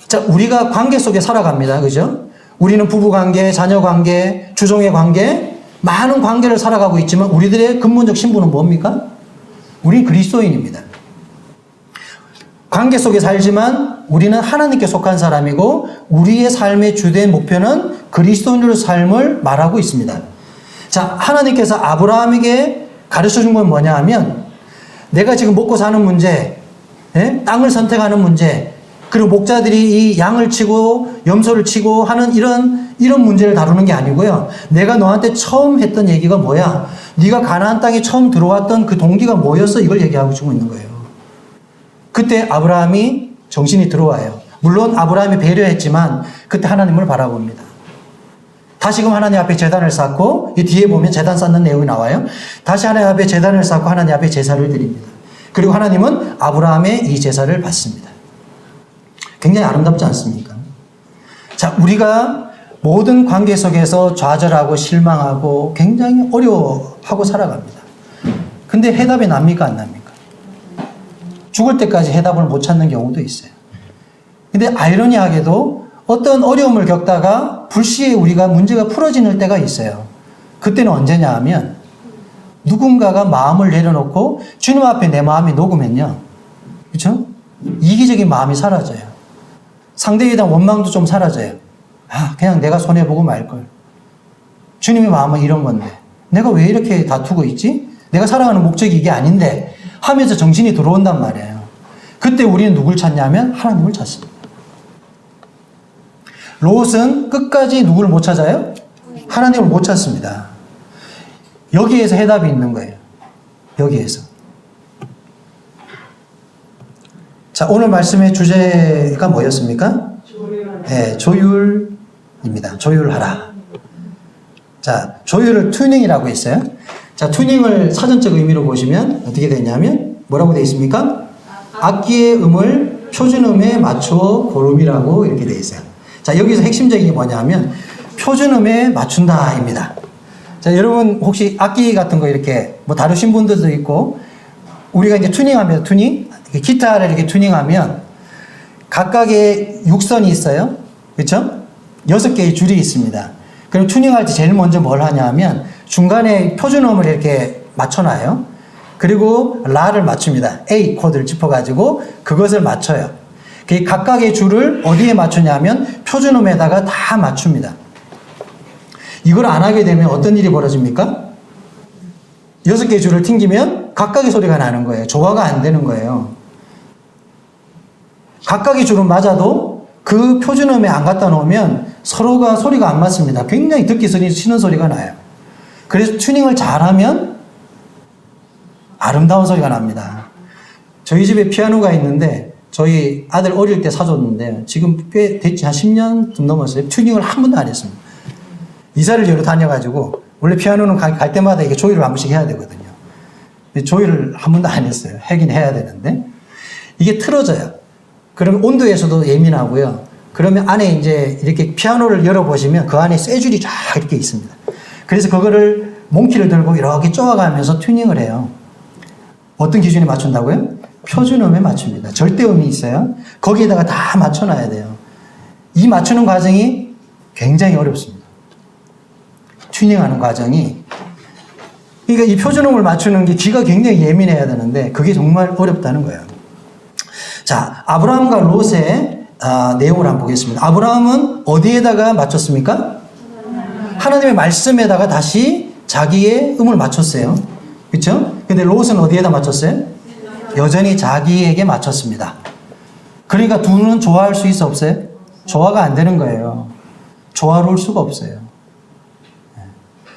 자, 우리가 관계 속에 살아갑니다. 그죠? 우리는 부부관계, 자녀관계, 주종의 관계, 많은 관계를 살아가고 있지만 우리들의 근본적 신분은 뭡니까? 우린 그리스도인입니다. 관계 속에 살지만 우리는 하나님께 속한 사람이고 우리의 삶의 주된 목표는 그리스도인으로 삶을 말하고 있습니다. 자, 하나님께서 아브라함에게 가르쳐 준 건 뭐냐 하면 내가 지금 먹고 사는 문제, 땅을 선택하는 문제, 그리고 목자들이 이 양을 치고 염소를 치고 하는 이런 문제를 다루는 게 아니고요. 내가 너한테 처음 했던 얘기가 뭐야? 네가 가나안 땅에 처음 들어왔던 그 동기가 뭐였어? 이걸 얘기하고 주고 있는 거예요. 그때 아브라함이 정신이 들어와요. 물론 아브라함이 배려했지만 그때 하나님을 바라봅니다. 다시금 하나님 앞에 제단을 쌓고 이 뒤에 보면 제단 쌓는 내용이 나와요. 다시 하나님 앞에 제단을 쌓고 하나님 앞에 제사를 드립니다. 그리고 하나님은 아브라함의 이 제사를 받습니다. 굉장히 아름답지 않습니까? 자, 우리가 모든 관계 속에서 좌절하고 실망하고 굉장히 어려워하고 살아갑니다. 근데 해답이 납니까? 안 납니까? 죽을 때까지 해답을 못 찾는 경우도 있어요. 근데 아이러니하게도 어떤 어려움을 겪다가 불시에 우리가 문제가 풀어지는 때가 있어요. 그때는 언제냐 하면 누군가가 마음을 내려놓고 주님 앞에 내 마음이 녹으면요. 그렇죠? 이기적인 마음이 사라져요. 상대에 대한 원망도 좀 사라져요. 아, 그냥 내가 손해보고 말걸. 주님의 마음은 이런 건데 내가 왜 이렇게 다투고 있지? 내가 살아가는 목적이 이게 아닌데 하면서 정신이 들어온단 말이에요. 그때 우리는 누굴 찾냐면 하나님을 찾습니다. 롯은 끝까지 누구를 못 찾아요? 하나님을 못 찾습니다. 여기에서 해답이 있는 거예요. 여기에서. 자, 오늘 말씀의 주제가 뭐였습니까? 네, 조율입니다. 조율하라. 자, 조율을 튜닝이라고 했어요. 자, 튜닝을 사전적 의미로 보시면 어떻게 되냐면 뭐라고 되어 있습니까? 악기의 음을 표준음에 맞추어 고름이라고 이렇게 되어 있어요. 자, 여기서 핵심적인 게 뭐냐면 표준음에 맞춘다입니다. 자, 여러분 혹시 악기 같은 거 이렇게 뭐 다루신 분들도 있고 우리가 이제 튜닝하면 튜닝 기타를 이렇게 튜닝하면 각각의 육선이 있어요. 그렇죠? 6개의 줄이 있습니다. 그럼 튜닝할 때 제일 먼저 뭘 하냐 하면 중간에 표준음을 이렇게 맞춰놔요. 그리고 라를 맞춥니다. A 코드를 짚어가지고 그것을 맞춰요. 그 각각의 줄을 어디에 맞추냐면 표준음에다가 다 맞춥니다. 이걸 안 하게 되면 어떤 일이 벌어집니까? 6개의 줄을 튕기면 각각의 소리가 나는 거예요. 조화가 안 되는 거예요. 각각의 줄은 맞아도 그 표준음에 안 갖다 놓으면 서로가 소리가 안 맞습니다. 굉장히 듣기 싫은 소리가 나요. 그래서 튜닝을 잘하면 아름다운 소리가 납니다. 저희 집에 피아노가 있는데 저희 아들 어릴 때 사줬는데 지금 꽤 됐지 한 10년 좀 넘었어요. 튜닝을 한 번도 안 했습니다. 이사를 여러 다녀가지고 원래 피아노는 갈 때마다 이게 조율을 한 번씩 해야 되거든요. 조율을 한 번도 안 했어요. 하긴 해야 되는데 이게 틀어져요. 그러면 온도에서도 예민하고요. 그러면 안에 이제 이렇게 피아노를 열어보시면 그 안에 쇠줄이 쫙 이렇게 있습니다. 그래서 그거를 몽키를 들고 이렇게 쪼아가면서 튜닝을 해요. 어떤 기준에 맞춘다고요? 표준음에 맞춥니다. 절대음이 있어요. 거기에다가 다 맞춰놔야 돼요. 이 맞추는 과정이 굉장히 어렵습니다. 튜닝하는 과정이. 그러니까 이 표준음을 맞추는 게 귀가 굉장히 예민해야 되는데 그게 정말 어렵다는 거예요. 자, 아브라함과 롯의 내용을 한번 보겠습니다. 아브라함은 어디에다가 맞췄습니까? 하나님의 말씀에다가 다시 자기의 음을 맞췄어요. 그렇죠? 근데 롯은 어디에다 맞췄어요? 여전히 자기에게 맞췄습니다. 그러니까 둘은 조화할 수 있어 없어요? 조화가 안 되는 거예요. 조화로울 수가 없어요.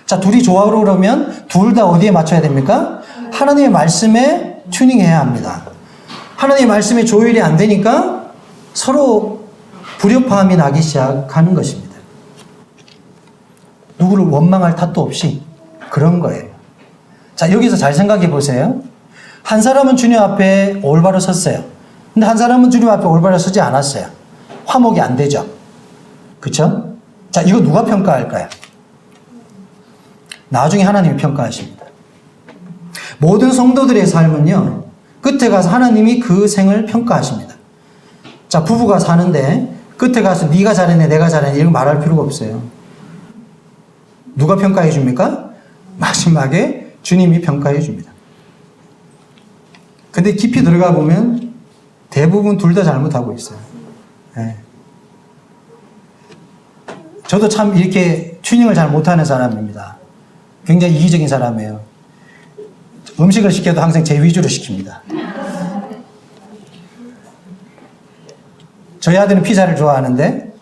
자, 둘이 조화로우려면 둘 다 어디에 맞춰야 됩니까? 하나님의 말씀에 튜닝해야 합니다. 하나님의 말씀에 조율이 안 되니까 서로 불협화음이 나기 시작하는 것입니다. 누구를 원망할 탓도 없이 그런 거예요. 자, 여기서 잘 생각해 보세요. 한 사람은 주님 앞에 올바로 섰어요. 근데 한 사람은 주님 앞에 올바로 서지 않았어요. 화목이 안 되죠. 그렇죠? 자, 이거 누가 평가할까요? 나중에 하나님이 평가하십니다. 모든 성도들의 삶은요, 끝에 가서 하나님이 그 생을 평가하십니다. 자, 부부가 사는데 끝에 가서 네가 잘했네, 내가 잘했네 이런 거 말할 필요가 없어요. 누가 평가해 줍니까? 마지막에 주님이 평가해 줍니다. 근데 깊이 들어가 보면 대부분 둘 다 잘못하고 있어요. 예. 저도 참 이렇게 튜닝을 잘 못하는 사람입니다. 굉장히 이기적인 사람이에요. 음식을 시켜도 항상 제 위주로 시킵니다. 저희 아들은 피자를 좋아하는데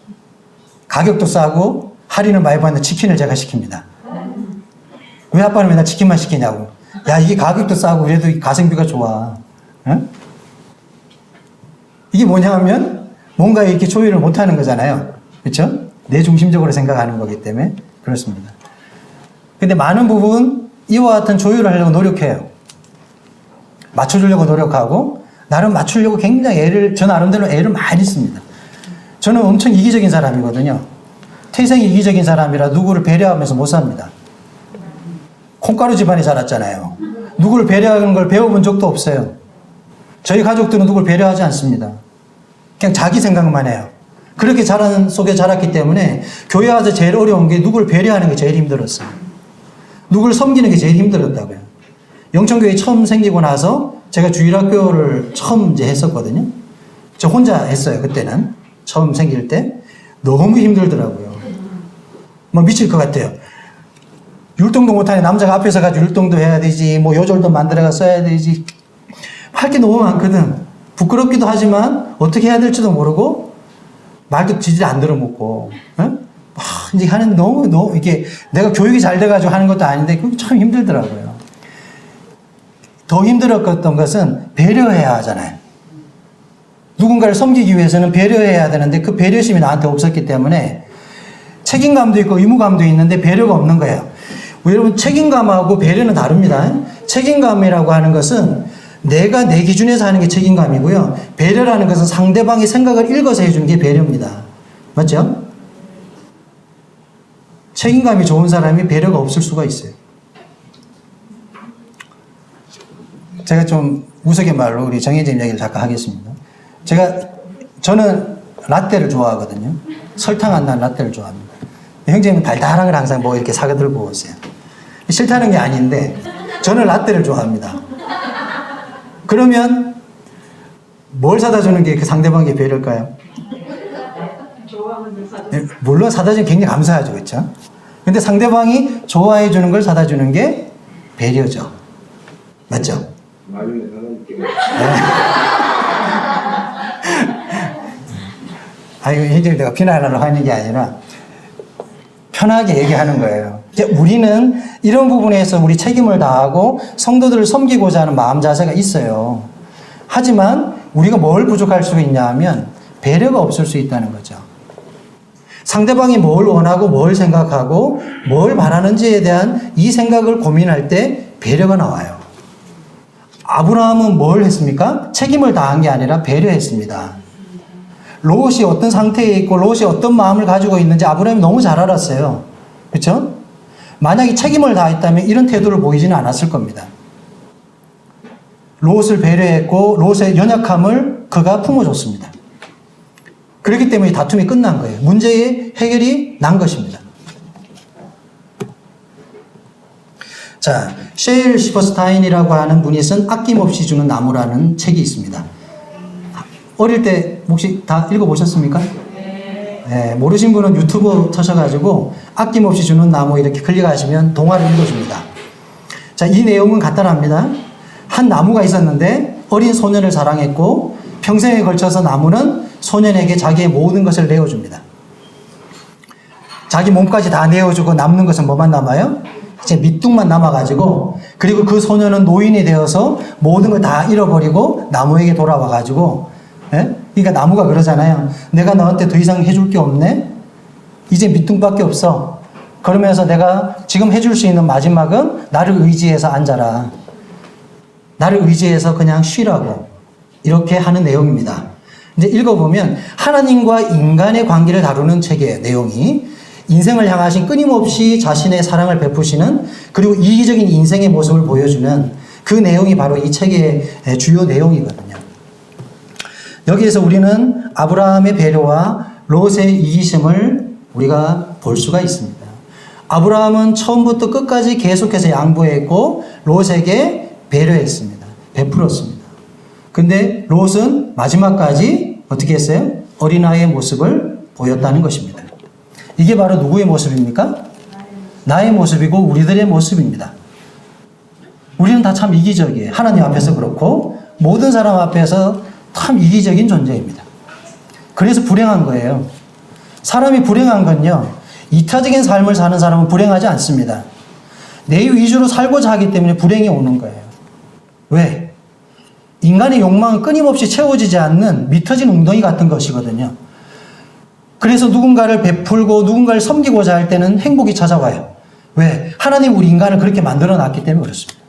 가격도 싸고 할인을 많이 받는 치킨을 제가 시킵니다. 왜 아빠는 맨날 치킨만 시키냐고. 야, 이게 가격도 싸고 그래도 가성비가 좋아. 응? 이게 뭐냐 하면 뭔가 이렇게 조율을 못하는 거잖아요. 그렇죠? 내 중심적으로 생각하는 거기 때문에 그렇습니다. 근데 많은 부분 이와 같은 조율을 하려고 노력해요. 맞춰주려고 노력하고 나름 맞추려고 굉장히 저 나름대로 애를 많이 씁니다. 저는 엄청 이기적인 사람이거든요. 태생이 이기적인 사람이라 누구를 배려하면서 못 삽니다. 콩가루 집안에 자랐잖아요. 누구를 배려하는 걸 배워본 적도 없어요. 저희 가족들은 누구를 배려하지 않습니다. 그냥 자기 생각만 해요. 그렇게 속에 자랐기 때문에 교회 와서 제일 어려운 게 누구를 배려하는 게 제일 힘들었어요. 누구를 섬기는 게 제일 힘들었다고요. 영천교회 처음 생기고 나서 제가 주일학교를 처음 이제 했었거든요. 저 혼자 했어요, 그때는. 처음 생길 때. 너무 힘들더라고요. 뭐 미칠 것 같아요. 율동도 못하는 남자가 앞에서 가지고 율동도 해야 되지, 뭐 요절도 만들어가 써야 되지. 할 게 너무 많거든. 부끄럽기도 하지만 어떻게 해야 될지도 모르고 말도 지지를 안 들어먹고, 이제 하는 너무 이게 내가 교육이 잘 돼가지고 하는 것도 아닌데 그게 참 힘들더라고요. 더 힘들었던 것은 배려해야 하잖아요. 누군가를 섬기기 위해서는 배려해야 되는데 그 배려심이 나한테 없었기 때문에 책임감도 있고 의무감도 있는데 배려가 없는 거예요. 여러분, 책임감하고 배려는 다릅니다. 책임감이라고 하는 것은 내가 내 기준에서 하는 게 책임감이고요. 배려라는 것은 상대방의 생각을 읽어서 해주는 게 배려입니다. 맞죠? 책임감이 좋은 사람이 배려가 없을 수가 있어요. 제가 좀 우스갯말로 우리 정혜진 얘기를 잠깐 하겠습니다. 저는 라떼를 좋아하거든요. 설탕 안 난 라떼를 좋아합니다. 형제는 달달한 걸 항상 뭐 이렇게 사가 들고 오세요. 싫다는 게 아닌데 저는 라떼를 좋아합니다. 그러면 뭘 사다 주는 게 그 상대방의 배려일까요? 물론 사다 주면 굉장히 감사하죠. 그렇죠? 근데 상대방이 좋아해 주는 걸 사다 주는 게 배려죠. 맞죠? 아이고, 현재 내가 비난하려고 하는 게 아니라 편하게 얘기하는 거예요. 이제 우리는 이런 부분에서 우리 책임을 다하고 성도들을 섬기고자 하는 마음 자세가 있어요. 하지만 우리가 뭘 부족할 수 있냐 하면 배려가 없을 수 있다는 거죠. 상대방이 뭘 원하고 뭘 생각하고 뭘 바라는지에 대한 이 생각을 고민할 때 배려가 나와요. 아브라함은 뭘 했습니까? 책임을 다한 게 아니라 배려했습니다. 롯이 어떤 상태에 있고 롯이 어떤 마음을 가지고 있는지 아브라함이 너무 잘 알았어요. 그렇죠? 만약에 책임을 다했다면 이런 태도를 보이지는 않았을 겁니다. 롯을 배려했고 롯의 연약함을 그가 품어줬습니다. 그렇기 때문에 다툼이 끝난 거예요. 문제의 해결이 난 것입니다. 자, 셰일 시퍼스타인이라고 하는 분이 쓴 아낌없이 주는 나무라는 책이 있습니다. 어릴 때 혹시 다 읽어보셨습니까? 네, 모르신 분은 유튜브 쳐셔가지고 아낌없이 주는 나무 이렇게 클릭하시면 동화를 읽어줍니다. 자, 이 내용은 간단합니다. 한 나무가 있었는데 어린 소년을 사랑했고 평생에 걸쳐서 나무는 소년에게 자기의 모든 것을 내어줍니다. 자기 몸까지 다 내어주고 남는 것은 뭐만 남아요? 이제 밑둥만 남아가지고, 그리고 그 소년은 노인이 되어서 모든 걸 다 잃어버리고 나무에게 돌아와가지고, 예? 그러니까 나무가 그러잖아요. 내가 너한테 더 이상 해줄 게 없네? 이제 밑둥밖에 없어. 그러면서 내가 지금 해줄 수 있는 마지막은 나를 의지해서 앉아라. 나를 의지해서 그냥 쉬라고. 이렇게 하는 내용입니다. 이제 읽어보면 하나님과 인간의 관계를 다루는 책의 내용이 인생을 향하신 끊임없이 자신의 사랑을 베푸시는, 그리고 이기적인 인생의 모습을 보여주는 그 내용이 바로 이 책의 주요 내용이거든요. 여기에서 우리는 아브라함의 배려와 롯의 이기심을 우리가 볼 수가 있습니다. 아브라함은 처음부터 끝까지 계속해서 양보했고 롯에게 배려했습니다. 베풀었습니다. 근데 롯은 마지막까지 어떻게 했어요? 어린아이의 모습을 보였다는 것입니다. 이게 바로 누구의 모습입니까? 나의 모습이고 우리들의 모습입니다. 우리는 다 참 이기적이에요. 하나님 앞에서 그렇고 모든 사람 앞에서 참 이기적인 존재입니다. 그래서 불행한 거예요. 사람이 불행한 건요, 이타적인 삶을 사는 사람은 불행하지 않습니다. 내 위주로 살고자 하기 때문에 불행이 오는 거예요. 왜? 인간의 욕망은 끊임없이 채워지지 않는 미터진 웅덩이 같은 것이거든요. 그래서 누군가를 베풀고 누군가를 섬기고자 할 때는 행복이 찾아와요. 왜? 하나님 우리 인간을 그렇게 만들어 놨기 때문에 그렇습니다.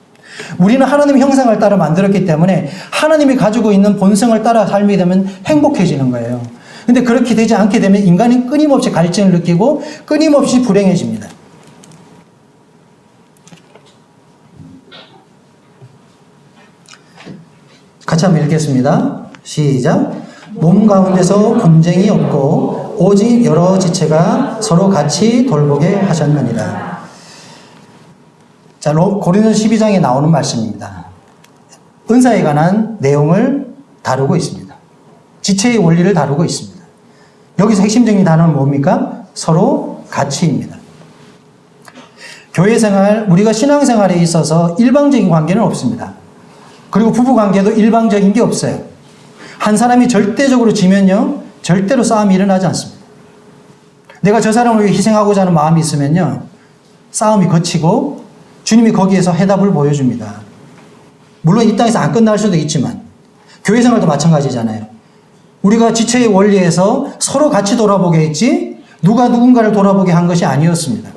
우리는 하나님의 형상을 따라 만들었기 때문에 하나님이 가지고 있는 본성을 따라 살게 되면 행복해지는 거예요. 근데 그렇게 되지 않게 되면 인간은 끊임없이 갈증을 느끼고 끊임없이 불행해집니다. 같이 한번 읽겠습니다. 시작. 몸 가운데서 분쟁이 없고 오직 여러 지체가 서로 같이 돌보게 하셨느니라. 자, 고린도서 12장에 나오는 말씀입니다. 은사에 관한 내용을 다루고 있습니다. 지체의 원리를 다루고 있습니다. 여기서 핵심적인 단어는 뭡니까? 서로 같이입니다. 교회 생활, 우리가 신앙 생활에 있어서 일방적인 관계는 없습니다. 그리고 부부 관계도 일방적인 게 없어요. 한 사람이 절대적으로 지면요, 절대로 싸움이 일어나지 않습니다. 내가 저 사람을 위해 희생하고자 하는 마음이 있으면요, 싸움이 거치고 주님이 거기에서 해답을 보여줍니다. 물론 이 땅에서 안 끝날 수도 있지만 교회 생활도 마찬가지잖아요. 우리가 지체의 원리에서 서로 같이 돌아보게 했지 누가 누군가를 돌아보게 한 것이 아니었습니다.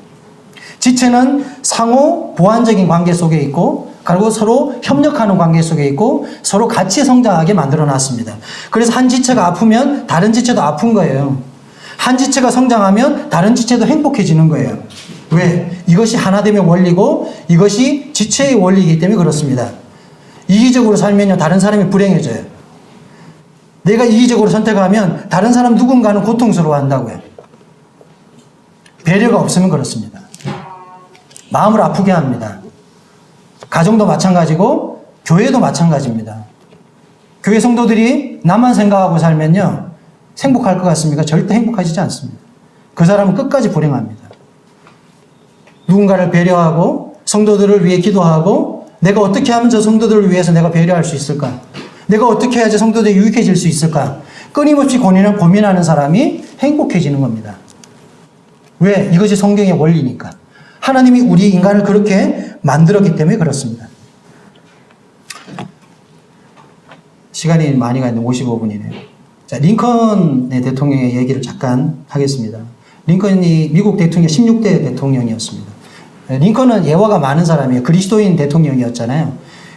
지체는 상호 보완적인 관계 속에 있고 그리고 서로 협력하는 관계 속에 있고 서로 같이 성장하게 만들어 놨습니다. 그래서 한 지체가 아프면 다른 지체도 아픈 거예요. 한 지체가 성장하면 다른 지체도 행복해지는 거예요. 왜? 이것이 하나됨의 원리고 이것이 지체의 원리이기 때문에 그렇습니다. 이기적으로 살면요, 다른 사람이 불행해져요. 내가 이기적으로 선택하면 다른 사람 누군가는 고통스러워 한다고요. 배려가 없으면 그렇습니다. 마음을 아프게 합니다. 가정도 마찬가지고 교회도 마찬가지입니다. 교회 성도들이 나만 생각하고 살면요, 행복할 것 같습니까? 절대 행복하지 않습니다. 그 사람은 끝까지 불행합니다. 누군가를 배려하고 성도들을 위해 기도하고 내가 어떻게 하면 저 성도들을 위해서 내가 배려할 수 있을까? 내가 어떻게 해야지 성도들이 유익해질 수 있을까? 끊임없이 고민하는 사람이 행복해지는 겁니다. 왜? 이것이 성경의 원리니까. 하나님이 우리 인간을 그렇게 만들었기 때문에 그렇습니다. 시간이 많이 가 있는데 55분이네요. 자, 링컨의 대통령의 얘기를 잠깐 하겠습니다. 링컨이 미국 대통령 16대 대통령이었습니다. 링컨은 예화가 많은 사람이에요. 그리스도인 대통령이었잖아요.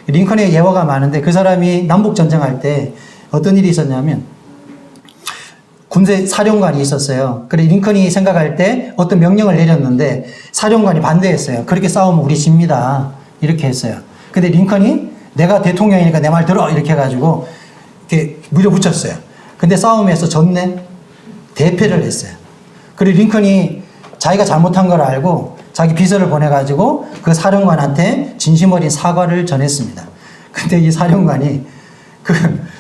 링컨의 예화가 많은데 그 사람이 남북전쟁할 때 어떤 일이 있었냐면 군대 사령관이 있었어요. 그래 링컨이 생각할 때 어떤 명령을 내렸는데 사령관이 반대했어요. 그렇게 싸우면 우리 집니다. 이렇게 했어요. 근데 링컨이 내가 대통령이니까 내 말 들어 이렇게 해가지고 이렇게 밀어붙였어요. 근데 싸움에서 졌네. 대패를 했어요. 그리고 링컨이 자기가 잘못한 걸 알고 자기 비서를 보내가지고 그 사령관한테 진심 어린 사과를 전했습니다. 근데 이 사령관이 그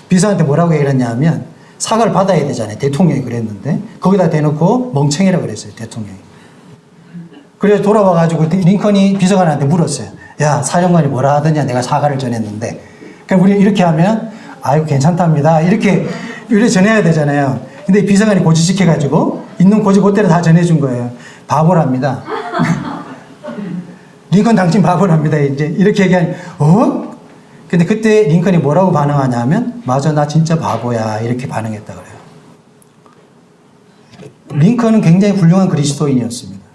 비서한테 뭐라고 얘기했냐면 사과를 받아야 되잖아요. 대통령이 그랬는데 거기다 대놓고 멍청이라고 그랬어요. 대통령이. 그래서 돌아와가지고 링컨이 비서관한테 물었어요. 야, 사령관이 뭐라 하더냐, 내가 사과를 전했는데. 그럼 우리 이렇게 하면 아이고 괜찮답니다. 이렇게 전해야 되잖아요. 근데 비서관이 고지식해가지고 있는 고지 그대로 다 전해준 거예요. 바보랍니다. 링컨 당신 바보랍니다. 이제 이렇게 얘기하니 근데 그때 링컨이 뭐라고 반응하냐면 맞아, 나 진짜 바보야, 이렇게 반응했다 그래요. 링컨은 굉장히 훌륭한 그리스도인이었습니다.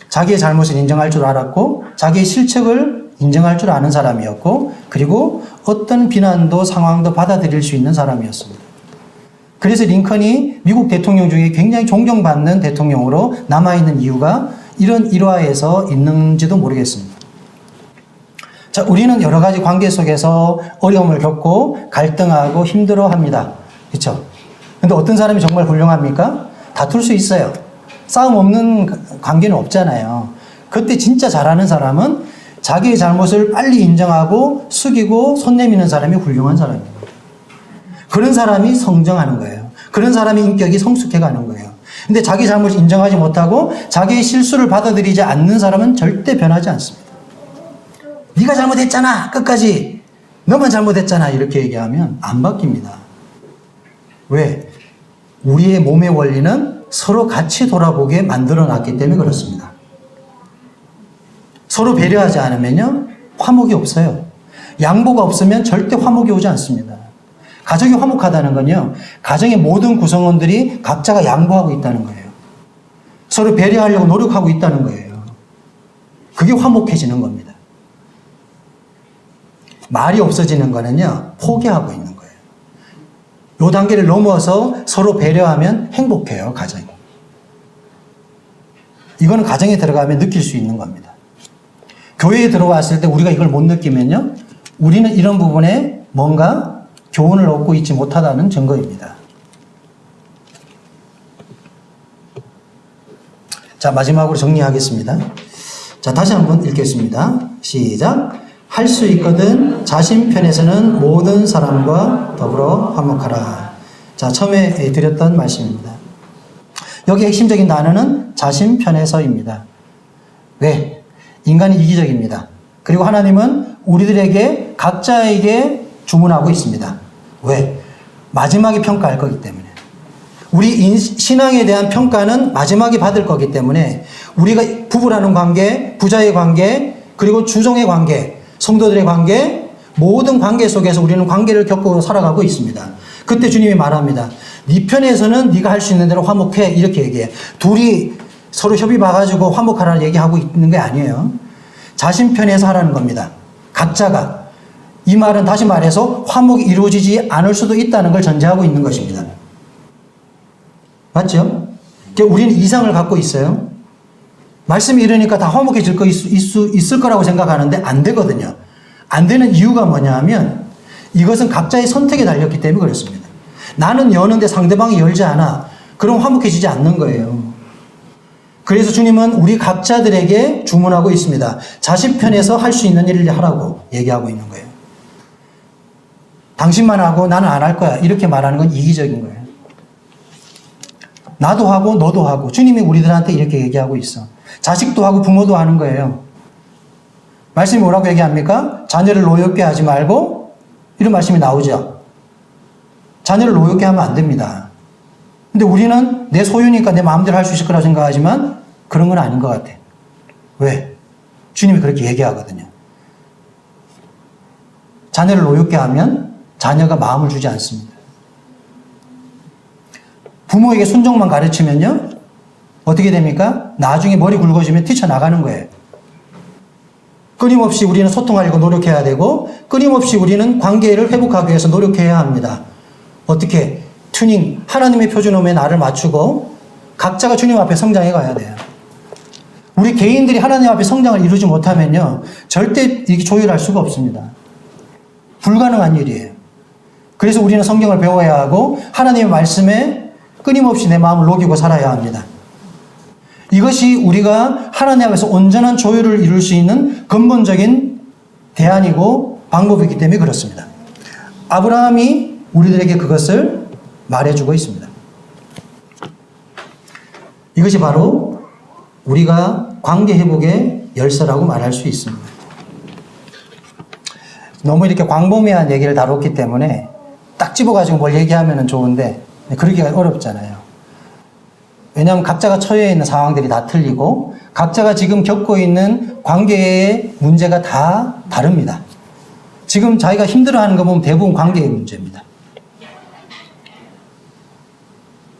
자기의 잘못을 인정할 줄 알았고 자기의 실책을 인정할 줄 아는 사람이었고 그리고 어떤 비난도 상황도 받아들일 수 있는 사람이었습니다. 그래서 링컨이 미국 대통령 중에 굉장히 존경받는 대통령으로 남아있는 이유가 이런 일화에서 있는지도 모르겠습니다. 자, 우리는 여러 가지 관계 속에서 어려움을 겪고 갈등하고 힘들어합니다. 그렇죠? 근데 어떤 사람이 정말 훌륭합니까? 다툴 수 있어요. 싸움 없는 관계는 없잖아요. 그때 진짜 잘하는 사람은 자기의 잘못을 빨리 인정하고 숙이고 손 내미는 사람이 훌륭한 사람이에요. 그런 사람이 성정하는 거예요. 그런 사람의 인격이 성숙해가는 거예요. 근데 자기 잘못을 인정하지 못하고 자기의 실수를 받아들이지 않는 사람은 절대 변하지 않습니다. 네가 잘못했잖아. 끝까지. 너만 잘못했잖아. 이렇게 얘기하면 안 바뀝니다. 왜? 우리의 몸의 원리는 서로 같이 돌아보게 만들어놨기 때문에 그렇습니다. 서로 배려하지 않으면요, 화목이 없어요. 양보가 없으면 절대 화목이 오지 않습니다. 가정이 화목하다는 건요, 가정의 모든 구성원들이 각자가 양보하고 있다는 거예요. 서로 배려하려고 노력하고 있다는 거예요. 그게 화목해지는 겁니다. 말이 없어지는 거는요, 포기하고 있는 거예요. 요 단계를 넘어서 서로 배려하면 행복해요, 가정이. 이거는 가정에 들어가면 느낄 수 있는 겁니다. 교회에 들어왔을 때 우리가 이걸 못 느끼면요, 우리는 이런 부분에 뭔가 교훈을 얻고 있지 못하다는 증거입니다. 자, 마지막으로 정리하겠습니다. 자, 다시 한번 읽겠습니다. 시작. 할 수 있거든 자신 편에서는 모든 사람과 더불어 화목하라. 자, 처음에 드렸던 말씀입니다. 여기 핵심적인 단어는 자신 편에서입니다. 왜? 인간이 이기적입니다. 그리고 하나님은 우리들에게 각자에게 주문하고 있습니다. 왜? 마지막에 평가할 거기 때문에. 우리 신앙에 대한 평가는 마지막에 받을 거기 때문에 우리가 부부라는 관계, 부자의 관계, 그리고 주종의 관계, 성도들의 관계, 모든 관계 속에서 우리는 관계를 겪고 살아가고 있습니다. 그때 주님이 말합니다. 네 편에서는 네가 할 수 있는 대로 화목해. 이렇게 얘기해. 둘이 서로 협의 봐가지고 화목하라는 얘기하고 있는 게 아니에요. 자신 편에서 하라는 겁니다. 각자가. 이 말은 다시 말해서 화목이 이루어지지 않을 수도 있다는 걸 전제하고 있는 것입니다. 맞죠? 우리는 이상을 갖고 있어요. 말씀이 이러니까 다 화목해질 거 있을 거라고 생각하는데 안 되거든요. 안 되는 이유가 뭐냐 하면 이것은 각자의 선택에 달렸기 때문에 그렇습니다. 나는 여는데 상대방이 열지 않아. 그럼 화목해지지 않는 거예요. 그래서 주님은 우리 각자들에게 주문하고 있습니다. 자신 편에서 할 수 있는 일을 하라고 얘기하고 있는 거예요. 당신만 하고 나는 안 할 거야. 이렇게 말하는 건 이기적인 거예요. 나도 하고 너도 하고 주님이 우리들한테 이렇게 얘기하고 있어. 자식도 하고 부모도 하는 거예요. 말씀이 뭐라고 얘기합니까? 자녀를 노엽게 하지 말고 이런 말씀이 나오죠. 자녀를 노엽게 하면 안 됩니다. 근데 우리는 내 소유니까 내 마음대로 할 수 있을 거라고 생각하지만 그런 건 아닌 것 같아. 왜? 주님이 그렇게 얘기하거든요. 자녀를 노엽게 하면 자녀가 마음을 주지 않습니다. 부모에게 순종만 가르치면요, 어떻게 됩니까? 나중에 머리 굵어지면 뛰쳐나가는 거예요. 끊임없이 우리는 소통하려고 노력해야 되고, 끊임없이 우리는 관계를 회복하기 위해서 노력해야 합니다. 어떻게? 튜닝, 하나님의 표준음에 나를 맞추고, 각자가 주님 앞에 성장해 가야 돼요. 우리 개인들이 하나님 앞에 성장을 이루지 못하면요, 절대 이렇게 조율할 수가 없습니다. 불가능한 일이에요. 그래서 우리는 성경을 배워야 하고, 하나님의 말씀에 끊임없이 내 마음을 녹이고 살아야 합니다. 이것이 우리가 하나님 앞에서 온전한 조율을 이룰 수 있는 근본적인 대안이고 방법이기 때문에 그렇습니다. 아브라함이 우리들에게 그것을 말해주고 있습니다. 이것이 바로 우리가 관계 회복의 열쇠라고 말할 수 있습니다. 너무 이렇게 광범위한 얘기를 다뤘기 때문에 딱 집어가지고 뭘 얘기하면 좋은데 그러기가 어렵잖아요. 왜냐하면 각자가 처해 있는 상황들이 다 틀리고 각자가 지금 겪고 있는 관계의 문제가 다 다릅니다. 지금 자기가 힘들어하는 거 보면 대부분 관계의 문제입니다.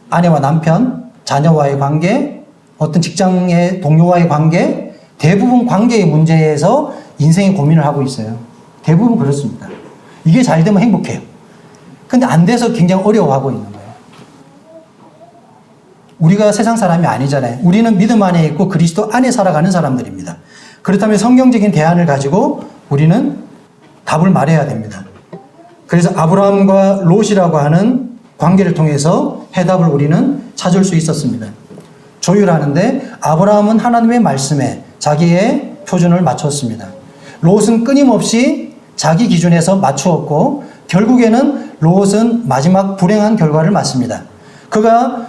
아내와 남편, 자녀와의 관계, 어떤 직장의 동료와의 관계, 대부분 관계의 문제에서 인생의 고민을 하고 있어요. 대부분 그렇습니다. 이게 잘 되면 행복해요. 근데 안 돼서 굉장히 어려워하고 있는 거예요. 우리가 세상 사람이 아니잖아요. 우리는 믿음 안에 있고 그리스도 안에 살아가는 사람들입니다. 그렇다면 성경적인 대안을 가지고 우리는 답을 말해야 됩니다. 그래서 아브라함과 롯이라고 하는 관계를 통해서 해답을 우리는 찾을 수 있었습니다. 조율하는데 아브라함은 하나님의 말씀에 자기의 표준을 맞췄습니다. 롯은 끊임없이 자기 기준에서 맞추었고 결국에는 롯은 마지막 불행한 결과를 맞습니다. 그가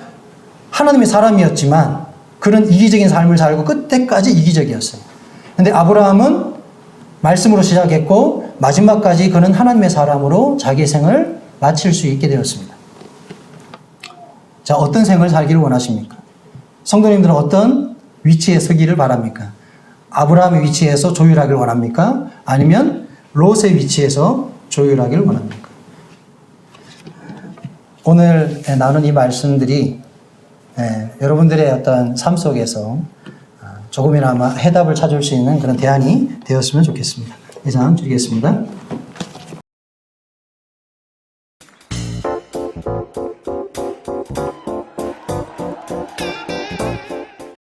하나님의 사람이었지만 그는 이기적인 삶을 살고 끝때까지 이기적이었어요. 근데 아브라함은 말씀으로 시작했고 마지막까지 그는 하나님의 사람으로 자기의 생을 마칠 수 있게 되었습니다. 자, 어떤 생을 살기를 원하십니까? 성도님들은 어떤 위치에 서기를 바랍니까? 아브라함의 위치에서 조율하기를 원합니까? 아니면 롯의 위치에서 조율하기를 원합니까? 오늘 나눈 이 말씀들이 여러분들의 어떤 삶 속에서 조금이나마 해답을 찾을 수 있는 그런 대안이 되었으면 좋겠습니다. 이상 드리겠습니다.